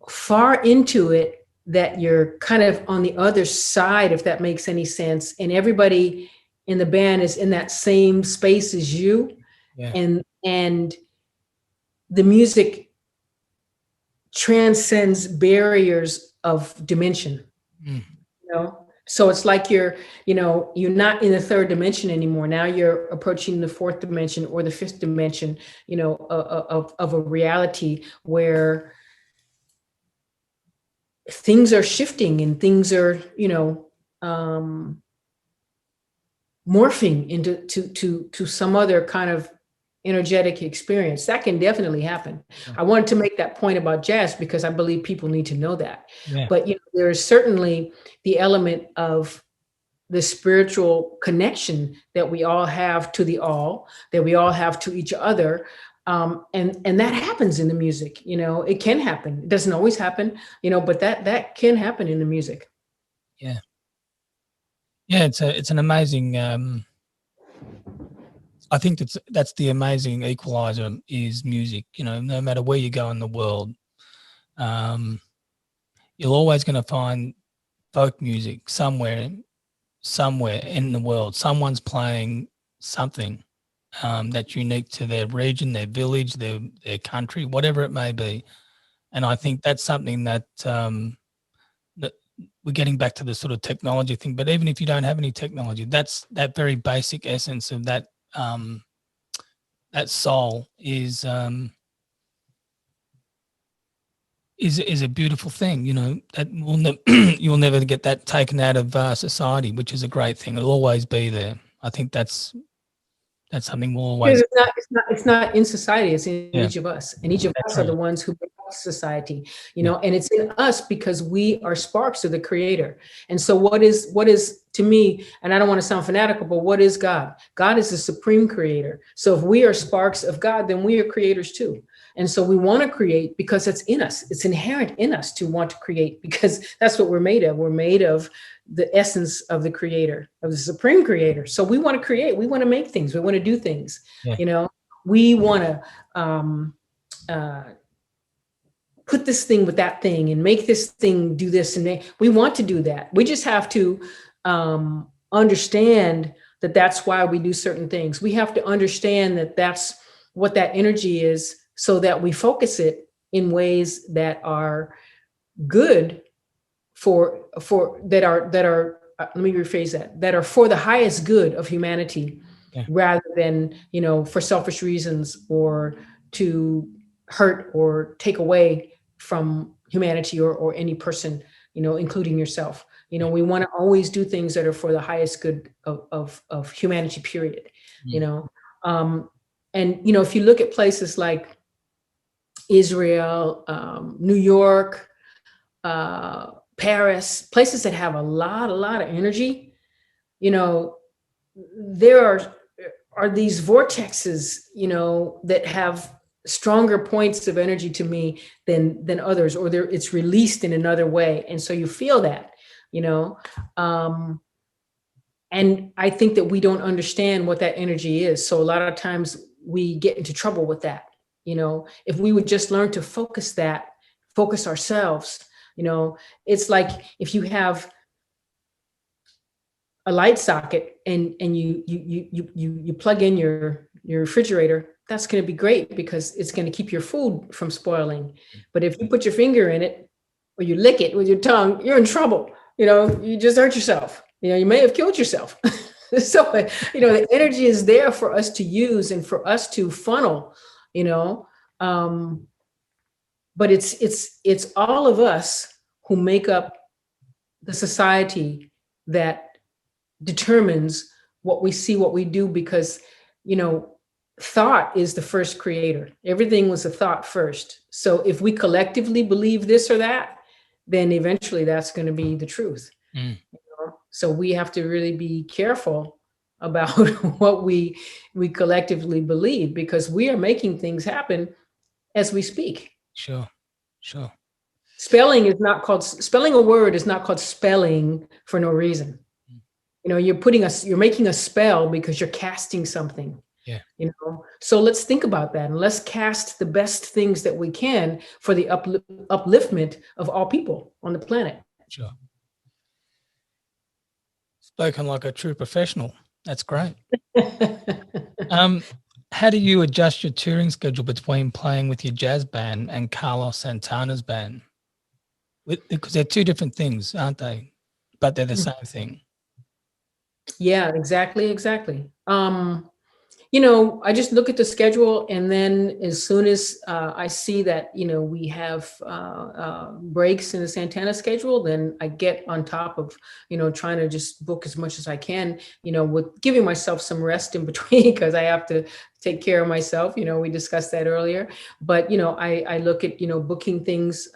far into it that you're kind of on the other side, if that makes any sense, and everybody in the band is in that same space as you. Yeah. And the music transcends barriers of dimension. So it's like you're not in the third dimension anymore. Now you're approaching the fourth dimension or the fifth dimension, of a reality where things are shifting and things are, morphing into some other kind of energetic experience. That can definitely happen. Yeah. I wanted to make that point about jazz because I believe people need to know that. Yeah. But there is certainly the element of the spiritual connection that we all have to the all, that we all have to each other. And that happens in the music. It can happen. It doesn't always happen, but that can happen in the music. Yeah. Yeah, it's an amazing I think that's the amazing equalizer is music. No matter where you go in the world, you're always going to find folk music somewhere in the world. Someone's playing something that's unique to their region, their village, their country, whatever it may be. And I think that's something that that we're getting back to the sort of technology thing. But even if you don't have any technology, that's that very basic essence of that that soul is a beautiful thing. That you'll never get that taken out of society, which is a great thing. It'll always be there. I think that's something we'll always. It's not in society. It's in each of us, and each of us are the ones who make up society. And it's in us because we are sparks of the Creator. And so, what is to me? And I don't want to sound fanatical, but what is God? God is the supreme Creator. So, if we are sparks of God, then we are creators too. And so we want to create because it's in us. It's inherent in us to want to create because that's what we're made of. We're made of the essence of the Creator, of the supreme Creator. So we want to create. We want to make things. We want to do things. Yeah. We want to put this thing with that thing and make this thing do this. And we want to do that. We just have to understand that that's why we do certain things. We have to understand that that's what that energy is, so that we focus it in ways that are good for that are let me rephrase that are for the highest good of humanity, rather than for selfish reasons or to hurt or take away from humanity or any person, including yourself. We want to always do things that are for the highest good of humanity, period. And if you look at places like Israel, New York, Paris, places that have a lot of energy, there are these vortexes, that have stronger points of energy to me than others, or it's released in another way. And so you feel that, and I think that we don't understand what that energy is. So a lot of times we get into trouble with that. If we would just learn to focus ourselves, it's like if you have a light socket and you plug in your refrigerator, that's going to be great because it's going to keep your food from spoiling. But if you put your finger in it or you lick it with your tongue, you're in trouble. You just hurt yourself. You may have killed yourself. So, the energy is there for us to use and for us to funnel, but it's all of us who make up the society that determines what we see, what we do, because, thought is the first creator. Everything was a thought first. So if we collectively believe this or that, then eventually that's going to be the truth. So we have to really be careful about what we collectively believe, because we are making things happen as we speak. Sure. Spelling a word is not called spelling for no reason. You're making a spell because you're casting something. Yeah. So let's think about that, and let's cast the best things that we can for the upliftment of all people on the planet. Sure. Spoken like a true professional. That's great. How do you adjust your touring schedule between playing with your jazz band and Carlos Santana's band? Because they're two different things, aren't they? But they're the same thing. Yeah, exactly. I just look at the schedule, and then as soon as I see that, we have breaks in the Santana schedule, then I get on top of, trying to just book as much as I can, with giving myself some rest in between, because I have to take care of myself. We discussed that earlier. But, I look at, booking things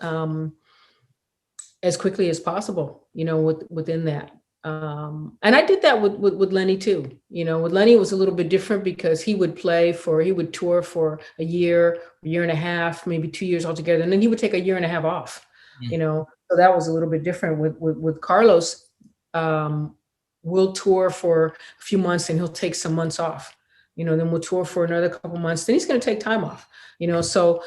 as quickly as possible, within that. And I did that with Lenny too. With Lenny, it was a little bit different because he would tour for a year and a half, maybe 2 years altogether. And then he would take a year and a half off, so that was a little bit different with Carlos. We'll tour for a few months and he'll take some months off, then we'll tour for another couple months. Then he's going to take time off, so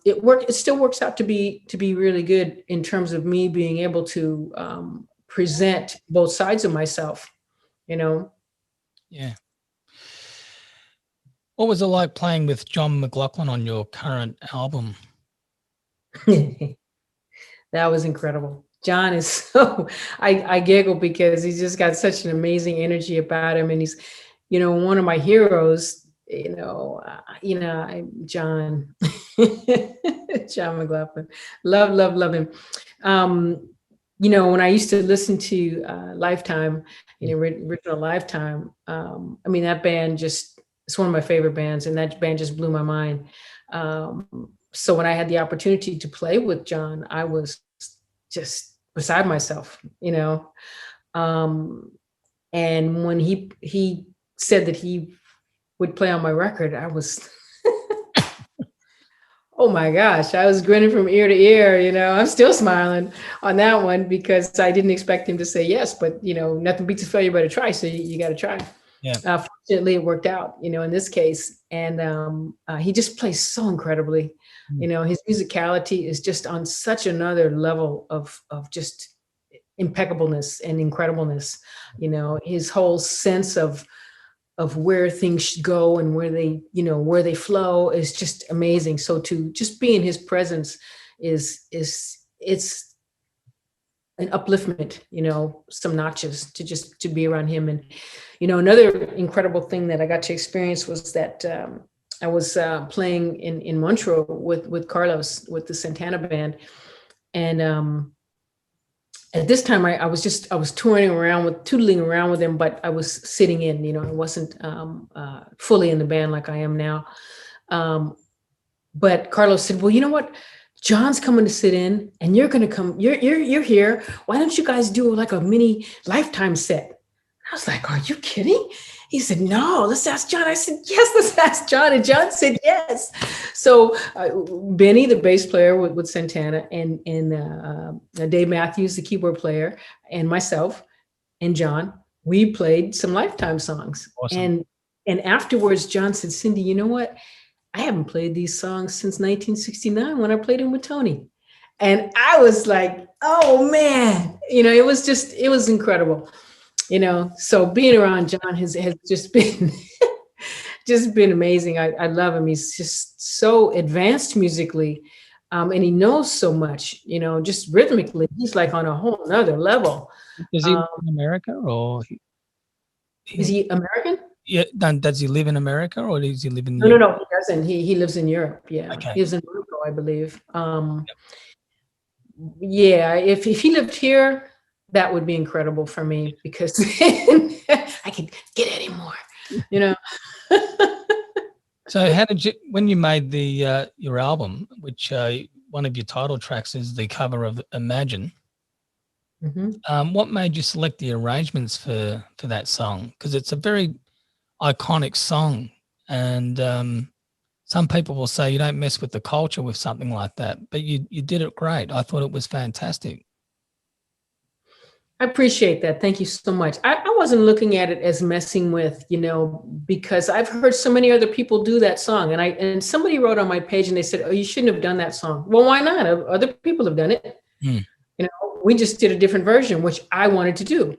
it still works out to be really good in terms of me being able to, present both sides of myself, Yeah. What was it like playing with John McLaughlin on your current album? That was incredible. John is so, I giggle because he's just got such an amazing energy about him. And he's, one of my heroes, John, John McLaughlin, love him. When I used to listen to Lifetime, original Lifetime, that band it's one of my favorite bands, and that band just blew my mind. So when I had the opportunity to play with John, I was just beside myself, and when he said that he would play on my record, I was oh my gosh, I was grinning from ear to ear, I'm still smiling on that one because I didn't expect him to say yes, but nothing beats a failure but a try. So you got to try. Yeah. Fortunately it worked out, in this case. And he just plays so incredibly, his musicality is just on such another level of just impeccableness and incredibleness, his whole sense of where things should go and where they flow is just amazing. So to just be in his presence it's an upliftment, some notches to be around him. And, another incredible thing that I got to experience was that I was playing in Montreal with Carlos with the Santana band, and at this time I was tootling around with him, but I was sitting in. You know, I wasn't fully in the band like I am now. But Carlos said, "Well, you know what? John's coming to sit in, and you're going to come. You're here. Why don't you guys do like a mini Lifetime set?" I was like, "Are you kidding?" He said, "No, let's ask John." I said, "Yes, let's ask John." And John said, "Yes." So Benny, the bass player with Santana, and Dave Matthews, the keyboard player, and myself and John, we played some Lifetime songs. Awesome. And afterwards, John said, "Cindy, you know what? I haven't played these songs since 1969 when I played them with Tony." And I was like, "Oh man," you know, it was incredible. You know, so being around John has just been just been amazing. I love him. He's just so advanced musically, and he knows so much. You know, just rhythmically, he's like on a whole nother level. Does he live in America, or Is he American? Yeah, does he live in America, or does he live in? No, he doesn't. He lives in Europe. Yeah, Okay. He lives in Monaco, I believe. Yeah, if he lived here, that would be incredible for me, because I could get at him more, you know. So how did you, when you made the your album, which one of your title tracks is the cover of Imagine, what made you select the arrangements for that song? Because it's a very iconic song, and some people will say you don't mess with the culture with something like that, but you did it great. I thought it was fantastic. I appreciate that. Thank you so much. I wasn't looking at it as messing with, you know, because I've heard so many other people do that song, and somebody wrote on my page and they said, "Oh, you shouldn't have done that song." Well, why not? Other people have done it. You know, we just did a different version, which I wanted to do.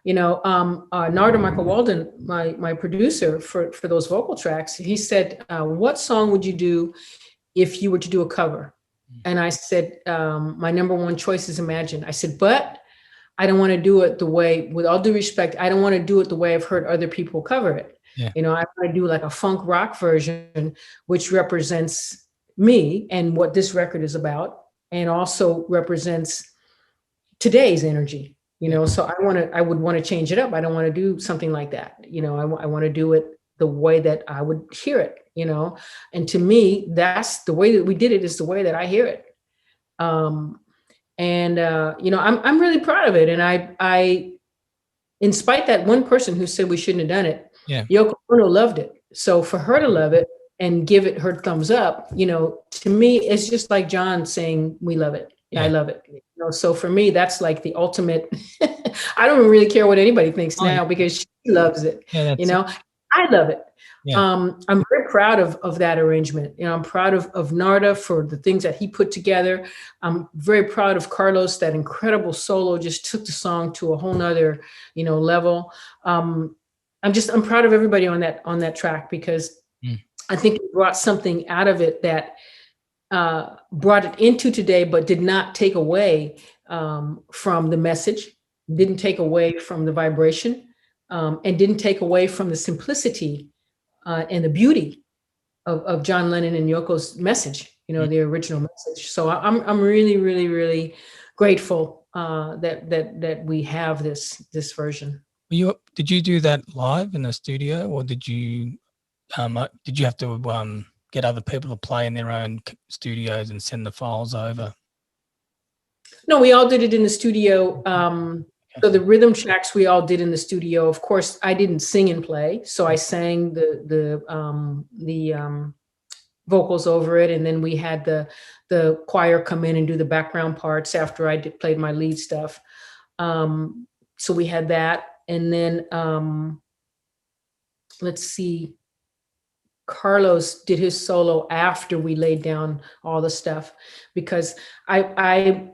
You know, Narda Michael Walden, my producer for those vocal tracks, he said, "What song would you do if you were to do a cover?" And I said, "My number one choice is Imagine." I said, "But I don't want to do it the way, with all due respect, I don't want to do it the way I've heard other people cover it. Yeah. You know, I want to do like a funk rock version, which represents me and what this record is about, and also represents today's energy, you know." So I would want to change it up. I don't want to do something like that. You know, I want to do it the way that I would hear it, you know, and to me, that's the way that we did it, is the way that I hear it. And you know, I'm really proud of it. And I, in spite that one person who said we shouldn't have done it, Yoko Ono loved it. So for her to love it and give it her thumbs up, you know, to me, it's just like John saying, "We love it. I love it." You know, so for me, that's like the ultimate. I don't really care what anybody thinks now, because she loves it. You know, I love it. I'm very proud of that arrangement. You know, I'm proud of Narda for the things that he put together. I'm very proud of Carlos. That incredible solo just took the song to a whole nother, you know, level. I'm proud of everybody on that track, because I think it brought something out of it that brought it into today, but did not take away from the message, didn't take away from the vibration, and didn't take away from the simplicity and the beauty of John Lennon and Yoko's message, you know, the original message. So I'm really, really, really grateful that we have this version. Did you do that live in the studio, or did you have to get other people to play in their own studios and send the files over? No, we all did it in the studio. So the rhythm tracks we all did in the studio. Of course, I didn't sing and play, so I sang the vocals over it, and then we had the choir come in and do the background parts after I played my lead stuff. So we had that, and then let's see, Carlos did his solo after we laid down all the stuff, because I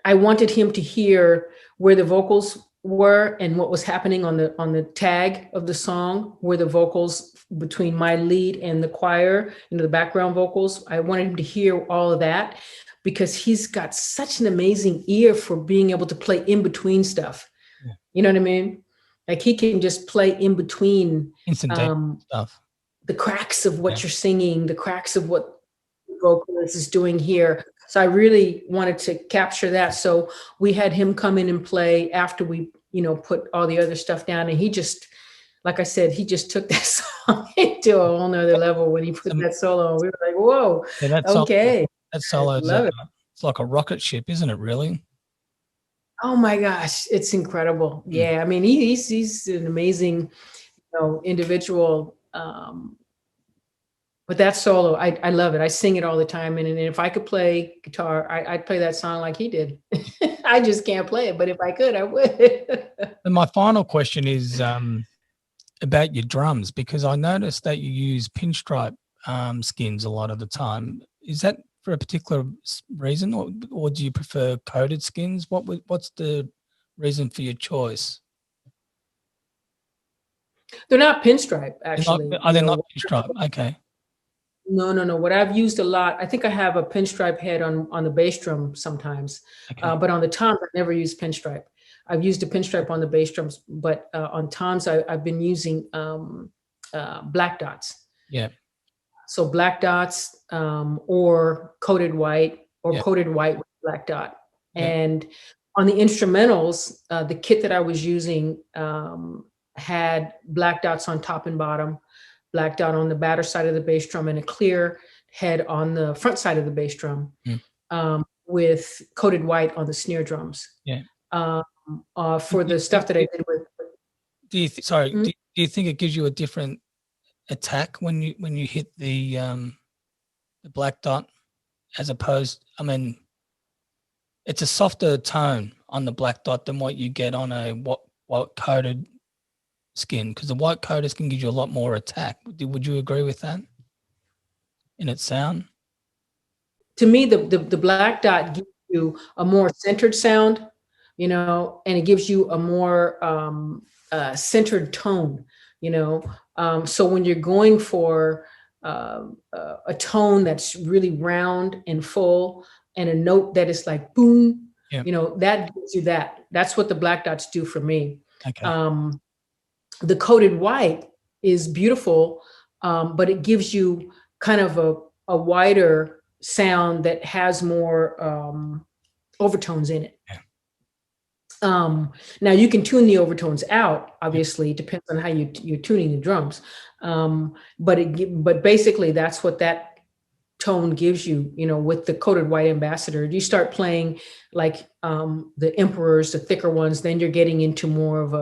wanted him to hear where the vocals were and what was happening on the tag of the song, where the vocals between my lead and the choir, you know, the background vocals. I wanted him to hear all of that, because he's got such an amazing ear for being able to play in between stuff. You know what I mean? Like he can just play in between instantaneous stuff. the cracks of what you're singing, the cracks of what the vocalist is doing here. So I really wanted to capture that. So we had him come in and play after we, put all the other stuff down. And he just, like I said, he just took that song into a whole nother level when he put that solo on. We were like, whoa, Yeah, okay. That solo is it's like a rocket ship, isn't it, really? Oh my gosh, it's incredible. Yeah, I mean, he's an amazing, individual. But that solo, I love it. I sing it all the time. And if I could play guitar, I'd play that song like he did. I just can't play it, but if I could, I would. And my final question is about your drums, because I noticed that you use pinstripe skins a lot of the time. Is that for a particular reason, or do you prefer coated skins? What's the reason for your choice? They're not pinstripe, actually. They're not pinstripe? Okay. No. What I've used a lot, I think I have a pinstripe head on the bass drum sometimes, but on the toms, I've never used pinstripe. I've used a pinstripe on the bass drums, but on toms, I've been using black dots. Yeah. So black dots or coated white coated white with black dot. Yeah. And on the instrumentals, the kit that I was using had black dots on top and bottom, black dot on the batter side of the bass drum, and a clear head on the front side of the bass drum, with coated white on the snare drums. Yeah. For the stuff that I did with. Do you think it gives you a different attack when you hit the black dot, as opposed? I mean, it's a softer tone on the black dot than what you get on a white coated skin, because the white coated skin gives you a lot more attack. Would you agree with that in its sound? To me, the black dot gives you a more centered sound, and it gives you a more centered tone, so when you're going for a tone that's really round and full, and a note that is like boom, that gives you that. That's what the black dots do for me. Okay. The coated white is beautiful, but it gives you kind of a wider sound that has more overtones in it. Yeah. Now you can tune the overtones out, obviously, it depends on how you're tuning the drums. But basically that's what that tone gives you, with the coated white ambassador. You start playing like the Emperors, the thicker ones, then you're getting into more of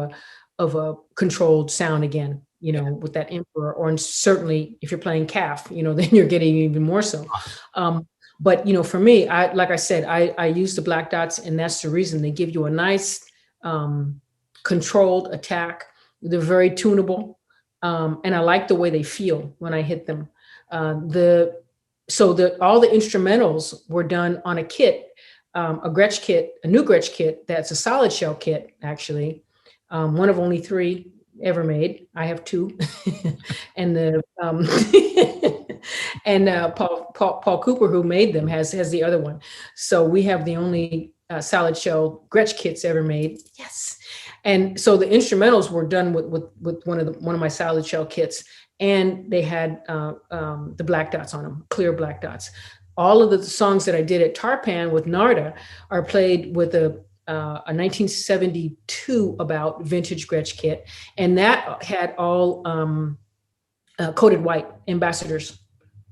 a controlled sound again, with that Emperor, or certainly if you're playing Calf, then you're getting even more so. But, for me, like I said, I use the black dots, and that's the reason. They give you a nice controlled attack. They're very tunable. And I like the way they feel when I hit them. All the instrumentals were done on a kit, a Gretsch kit, a new Gretsch kit. That's a solid shell kit, actually. One of only 3 ever made. I have 2. And Paul Cooper, who made them, has the other one. So we have the only solid shell Gretsch kits ever made. Yes. And so the instrumentals were done with one of my solid shell kits, and they had the black dots on them, clear black dots. All of the songs that I did at Tarpan with Narda are played with a 1972 about vintage Gretsch kit, and that had all coated white ambassadors.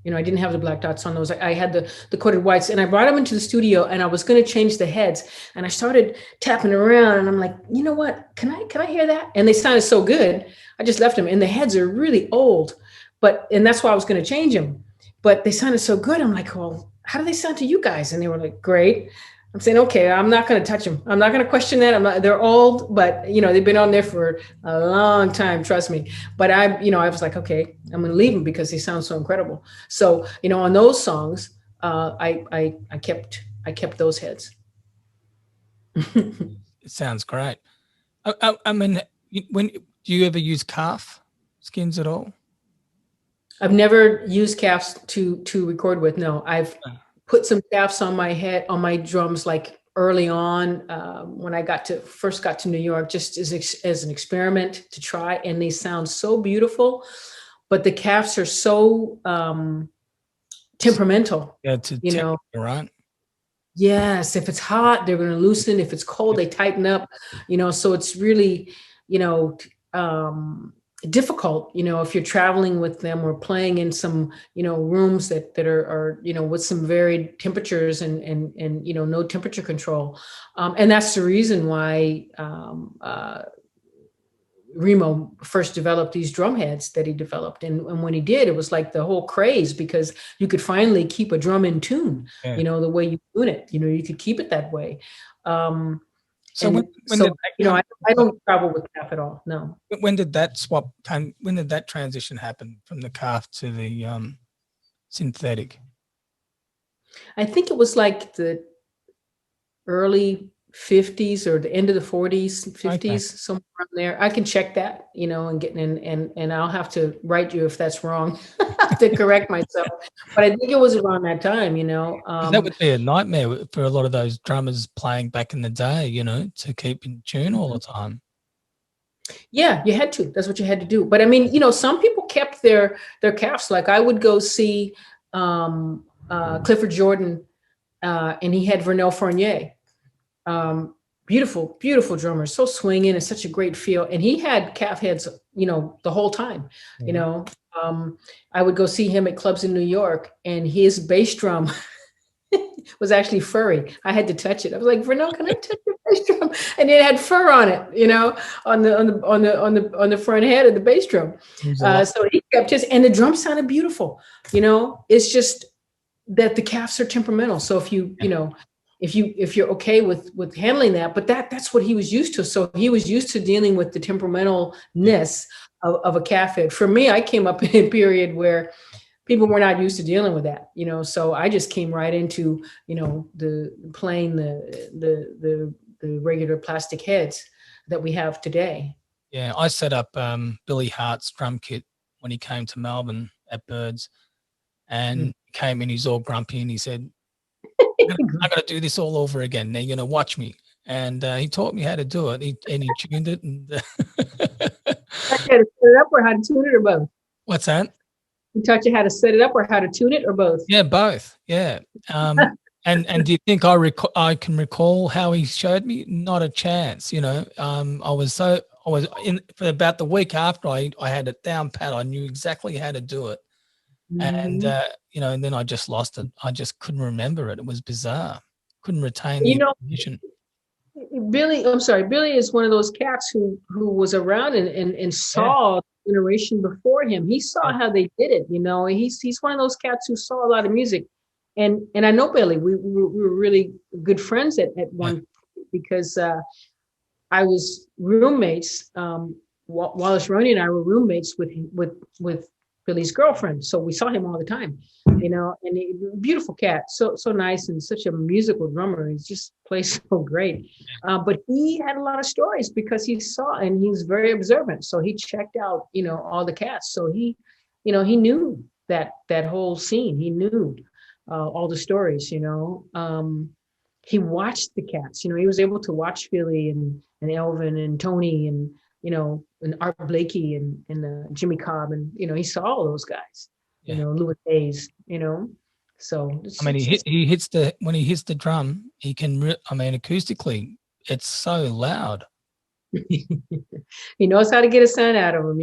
I didn't have the black dots on those. I had the coated whites, and I brought them into the studio, and I was going to change the heads, and I started tapping around, and I'm like, you know what? Can I hear that? And they sounded so good, I just left them. And the heads are really old, and that's why I was going to change them. But they sounded so good. I'm like, well, how do they sound to you guys? And they were like, great. I'm saying, okay, I'm not going to touch them. I'm not going to question that. They're old, but they've been on there for a long time. Trust me. But I was like, okay, I'm going to leave them because they sound so incredible. So, on those songs, I kept those heads. It sounds great. I mean, do you ever use calf skins at all? I've never used calves to record with. No, I've put some calves on my drums, like early on when I first got to New York, just as an experiment to try, and they sound so beautiful. but the Cavs are so temperamental. Yeah, to you know. right. Yes, if it's hot, they're going to loosen. If it's cold, they tighten up. So it's really, difficult. If you're traveling with them or playing in some, rooms that are with some varied temperatures and no temperature control, and that's the reason why Remo first developed these drum heads that he developed. And when he did, it was like the whole craze, because you could finally keep a drum in tune, the way you tune it, you could keep it that way. So I don't travel with calf at all. No. When did that when did that transition happen from the calf to the synthetic? I think it was like the early 50s or the end of the 40s, 50s, okay. Somewhere around there. I can check that, and get and I'll have to write you if that's wrong to correct myself. But I think it was around that time, that would be a nightmare for a lot of those drummers playing back in the day, to keep in tune all the time. Yeah, you had to. That's what you had to do. But I mean, some people kept their calves. Like I would go see Clifford Jordan, and he had Vernel Fournier. Beautiful drummer, so swinging and such a great feel. And he had calf heads, the whole time. Mm-hmm. I would go see him at clubs in New York, and his bass drum was actually furry. I had to touch it. I was like, Vernel, can I touch your bass drum? And it had fur on it, on the front head of the bass drum. So he kept his, and the drum sounded beautiful. It's just that the calves are temperamental. So if if you're okay with handling that, but that's what he was used to. So he was used to dealing with the temperamentalness of a calf head. For me, I came up in a period where people were not used to dealing with that, so I just came right into, the playing the regular plastic heads that we have today. Yeah, I set up Billy Hart's drum kit when he came to Melbourne at Birds, and came in, he's all grumpy, and he said, I got to do this all over again. Now you're going to watch me. And he taught me how to do it. He tuned it. And how to set it up or how to tune it, or both? What's that? He taught you how to set it up or how to tune it, or both? Yeah, both. Yeah. And do you think I can recall how he showed me? Not a chance. I was in for about the week after I had it down pat. I knew exactly how to do it. And and then I just lost it. I just couldn't remember it. It was bizarre. Couldn't retain the information. Billy is one of those cats who was around and saw the generation before him. He saw how they did it. He's one of those cats who saw a lot of music. And I know Billy. We were really good friends at one point, because I was roommates. Wallace Roney and I were roommates with Billy's girlfriend. So we saw him all the time, and beautiful cat. So nice, and such a musical drummer. He just plays so great. But he had a lot of stories because he saw, and he was very observant. So he checked out, all the cats. So he knew that whole scene. He knew all the stories, he watched the cats, he was able to watch Philly and Elvin and Tony and Art Blakey and Jimmy Cobb, and he saw all those guys, Louis Hayes, so when he hits the drum, he can acoustically it's so loud. He knows how to get a sound out of him,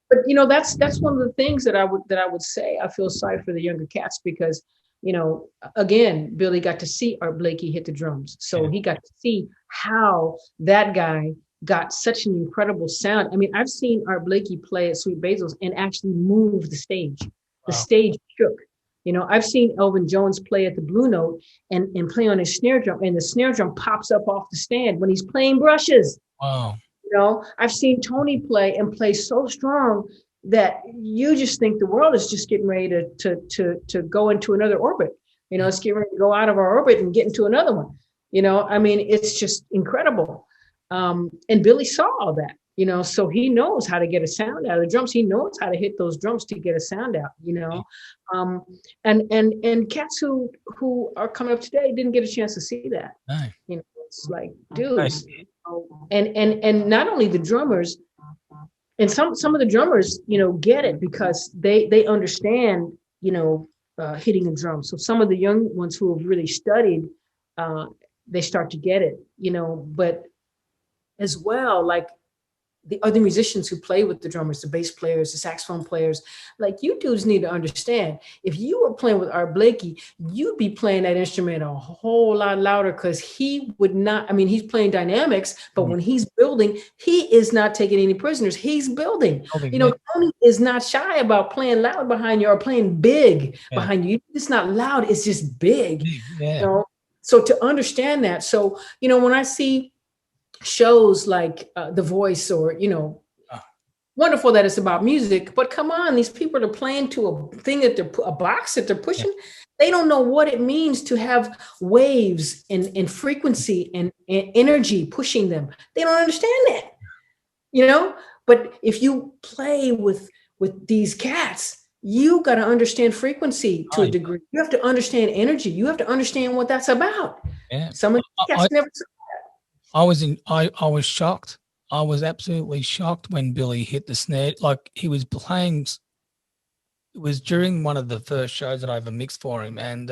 but that's one of the things that I would say. I feel sorry for the younger cats, because again, Billy got to see Art Blakey hit the drums, so he got to see how that guy got such an incredible sound. I mean, I've seen Art Blakey play at Sweet Basil's and actually move the stage. The stage shook. I've seen Elvin Jones play at the Blue Note and play on his snare drum, and the snare drum pops up off the stand when he's playing brushes. Wow. I've seen Tony play so strong that you just think the world is just getting ready to go into another orbit. It's getting ready to go out of our orbit and get into another one. I mean, it's just incredible. And Billy saw all that, so he knows how to get a sound out of the drums. He knows how to hit those drums to get a sound out, and cats who are coming up today didn't get a chance to see that. No. It's like, dudes, and not only the drummers, And some of the drummers, get it because they understand, hitting a drum. So some of the young ones who have really studied, uh, they start to get it, but as well, like the other musicians who play with the drummers, the bass players, the saxophone players, like you dudes need to understand, if you were playing with Art Blakey, you'd be playing that instrument a whole lot louder because he would not, I mean, he's playing dynamics, but when he's building, he is not taking any prisoners. He's building. Tony is not shy about playing loud behind you or playing big behind you. It's not loud, it's just big. So to understand that. So, when I see shows like The Voice or wonderful that it's about music, but come on, these people are playing to a thing that a box that they're pushing. They don't know what it means to have waves and frequency and energy pushing them. They don't understand that, but if you play with these cats, you got to understand frequency to a degree. You have to understand energy. You have to understand what that's about. Some of the cats never. I was shocked. I was absolutely shocked when Billy hit the snare. Like he was playing. It was during one of the first shows that I ever mixed for him, and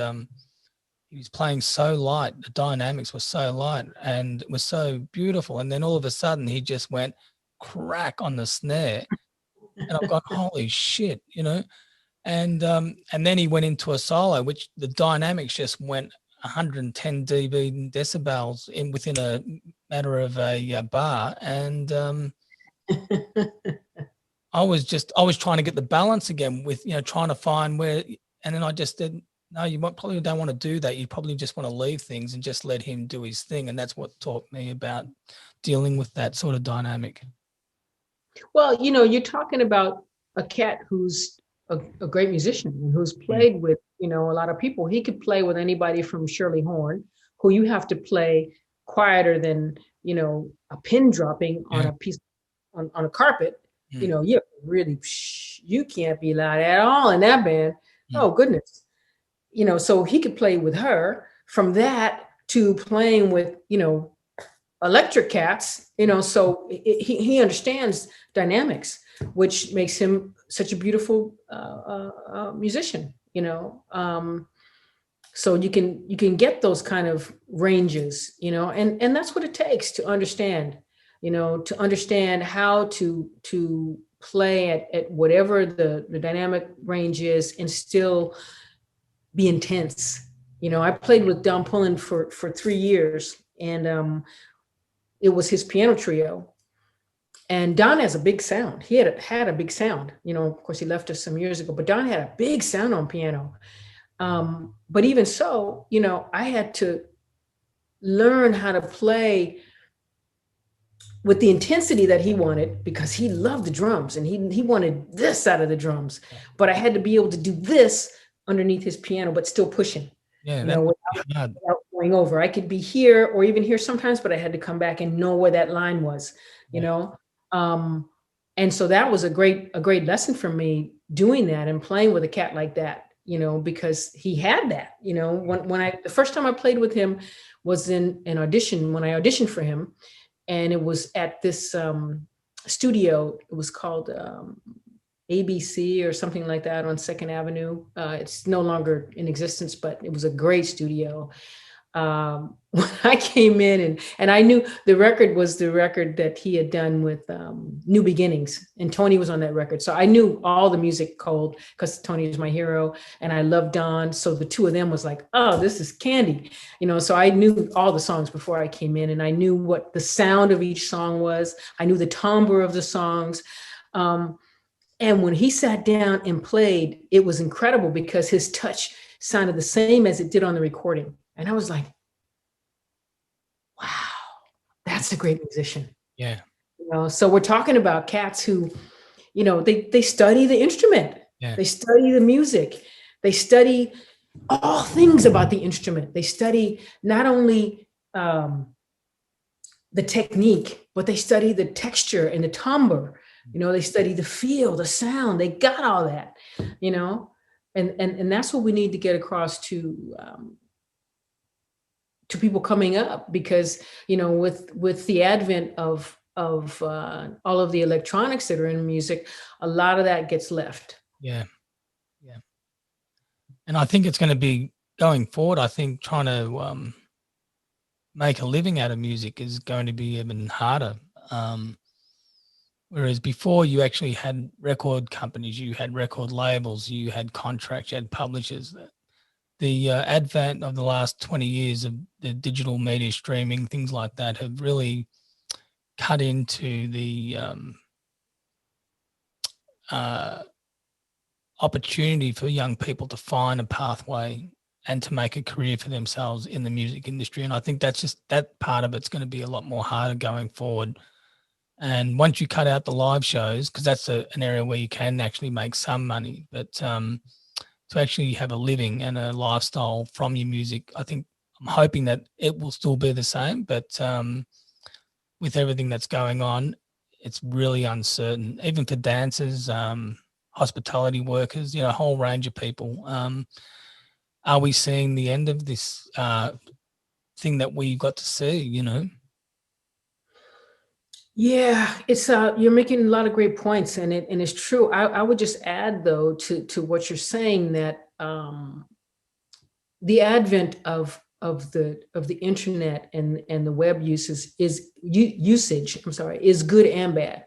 he was playing so light. The dynamics were so light, and it was so beautiful. And then all of a sudden, he just went crack on the snare, and I've got holy shit, And then he went into a solo, which the dynamics just went 110 decibels within a matter of a bar, and I was trying to get the balance again with trying to find where, and then I just said, no, you probably don't want to do that. You probably just want to leave things and just let him do his thing, and that's what taught me about dealing with that sort of dynamic. Well, you're talking about a cat who's a great musician and who's played with a lot of people. He could play with anybody from Shirley Horn, who you have to play quieter than a pin dropping on a piece on a carpet. You really you can't be loud at all in that band. Oh goodness. So he could play with her. From that to playing with electric cats, so he understands dynamics, which makes him such a beautiful musician, so you can get those kind of ranges, and that's what it takes to understand, to understand how to play at whatever the dynamic range is and still be intense. I played with Don Pullen for 3 years, and it was his piano trio. And Don has a big sound. He had a big sound. Of course, he left us some years ago, but Don had a big sound on piano. But even so, I had to learn how to play with the intensity that he wanted, because he loved the drums and he wanted this out of the drums. But I had to be able to do this underneath his piano, but still pushing. Without going over. I could be here or even here sometimes, but I had to come back and know where that line was, and so that was a great lesson for me, doing that and playing with a cat like that, because he had that, when the first time I played with him was in an audition, when I auditioned for him, and it was at this studio. It was called ABC or something like that on 2nd Avenue. It's no longer in existence, but it was a great studio. When I came in and I knew the record was the record that he had done with New Beginnings, and Tony was on that record. So I knew all the music cold because Tony is my hero and I love Don. So the two of them was like, oh, this is candy, so I knew all the songs before I came in, and I knew what the sound of each song was. I knew the timbre of the songs. And when he sat down and played, it was incredible because his touch sounded the same as it did on the recording. And I was like, wow, that's a great musician. Yeah. So we're talking about cats who, they study the instrument. Yeah. They study the music. They study all things about the instrument. They study not only the technique, but they study the texture and the timbre. They study the feel, the sound. They got all that, and that's what we need to get across to people coming up, because with the advent of all of the electronics that are in music, a lot of that gets left. Yeah. Yeah. And I think it's going to be going forward. I think trying to make a living out of music is going to be even harder. Whereas before you actually had record companies, you had record labels, you had contracts, you had publishers. The advent of the last 20 years of the digital media streaming, things like that, have really cut into the opportunity for young people to find a pathway and to make a career for themselves in the music industry. And I think that's just, that part of it's going to be a lot more harder going forward. And once you cut out the live shows, because that's an area where you can actually make some money, but to actually have a living and a lifestyle from your music, I think, I'm hoping that it will still be the same, but with everything that's going on, it's really uncertain, even for dancers, hospitality workers, a whole range of people. Are we seeing the end of this thing that we got to see, Yeah, it's you're making a lot of great points, and it's true. I would just add, though, to what you're saying, that the advent of the internet and the web usage is good and bad.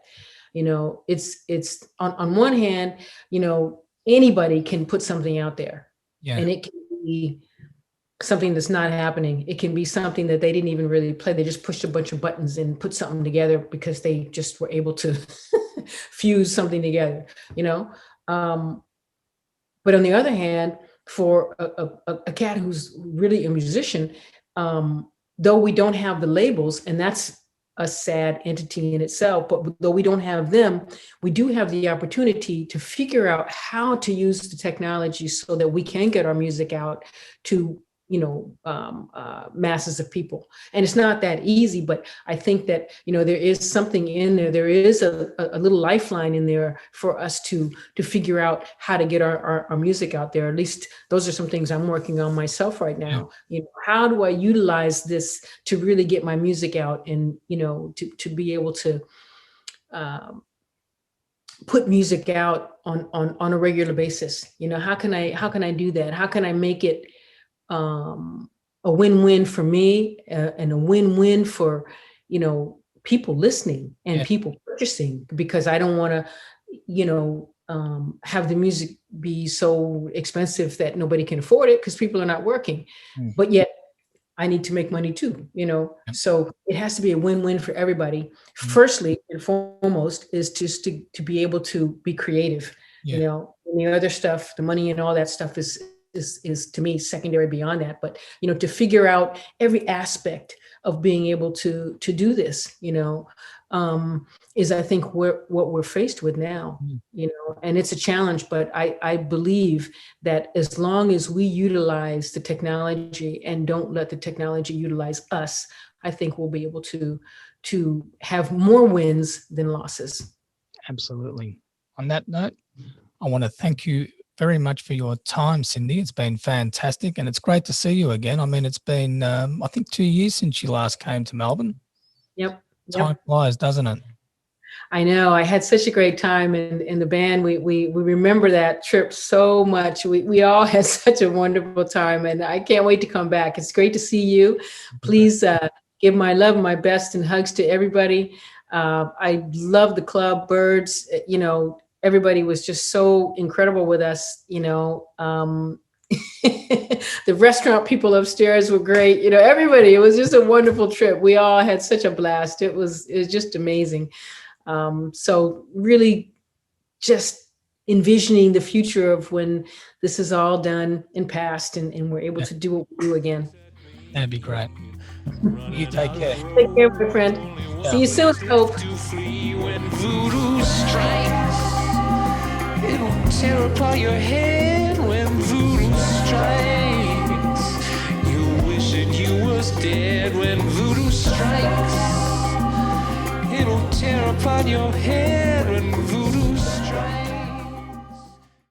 It's on one hand, anybody can put something out there, and it can be something that's not happening. It can be something that they didn't even really play. They just pushed a bunch of buttons and put something together because they just were able to fuse something together, But on the other hand, for a cat who's really a musician, though we don't have the labels, and that's a sad entity in itself, but though we don't have them, we do have the opportunity to figure out how to use the technology so that we can get our music out to masses of people. And it's not that easy, but I think that, there is something in there. There is a little lifeline in there for us to figure out how to get our music out there. At least those are some things I'm working on myself right now. How do I utilize this to really get my music out and, to be able to put music out on a regular basis? How can I do that? How can I make it a win-win for me and a win-win for, people listening and people purchasing, because I don't want to, have the music be so expensive that nobody can afford it because people are not working, but yet I need to make money too, so it has to be a win-win for everybody. Firstly and foremost is just to be able to be creative, and the other stuff, the money and all that stuff is to me secondary beyond that. But to figure out every aspect of being able to do this, is I think what we're faced with now, and it's a challenge. But I believe that as long as we utilize the technology and don't let the technology utilize us, I think we'll be able to have more wins than losses. Absolutely. On that note, I want to thank you very much for your time, Cindy. It's been fantastic, and it's great to see you again. I mean, it's been, I think, 2 years since you last came to Melbourne. Yep. Time flies, doesn't it? I know. I had such a great time in the band. We remember that trip so much. We all had such a wonderful time, and I can't wait to come back. It's great to see you. Please give my love and my best and hugs to everybody. I love the club, Birds, everybody was just so incredible with us, the restaurant people upstairs were great, everybody, it was just a wonderful trip. We all had such a blast. It was just amazing. So really just envisioning the future of when this is all done and passed and we're able to do what we do again. That'd be great. You take care. Take care, my friend. Yeah. See you soon, Hope. Voodoo strikes, it'll tear apart your head when voodoo strikes. You wish that you was dead when voodoo strikes. It'll tear apart your head.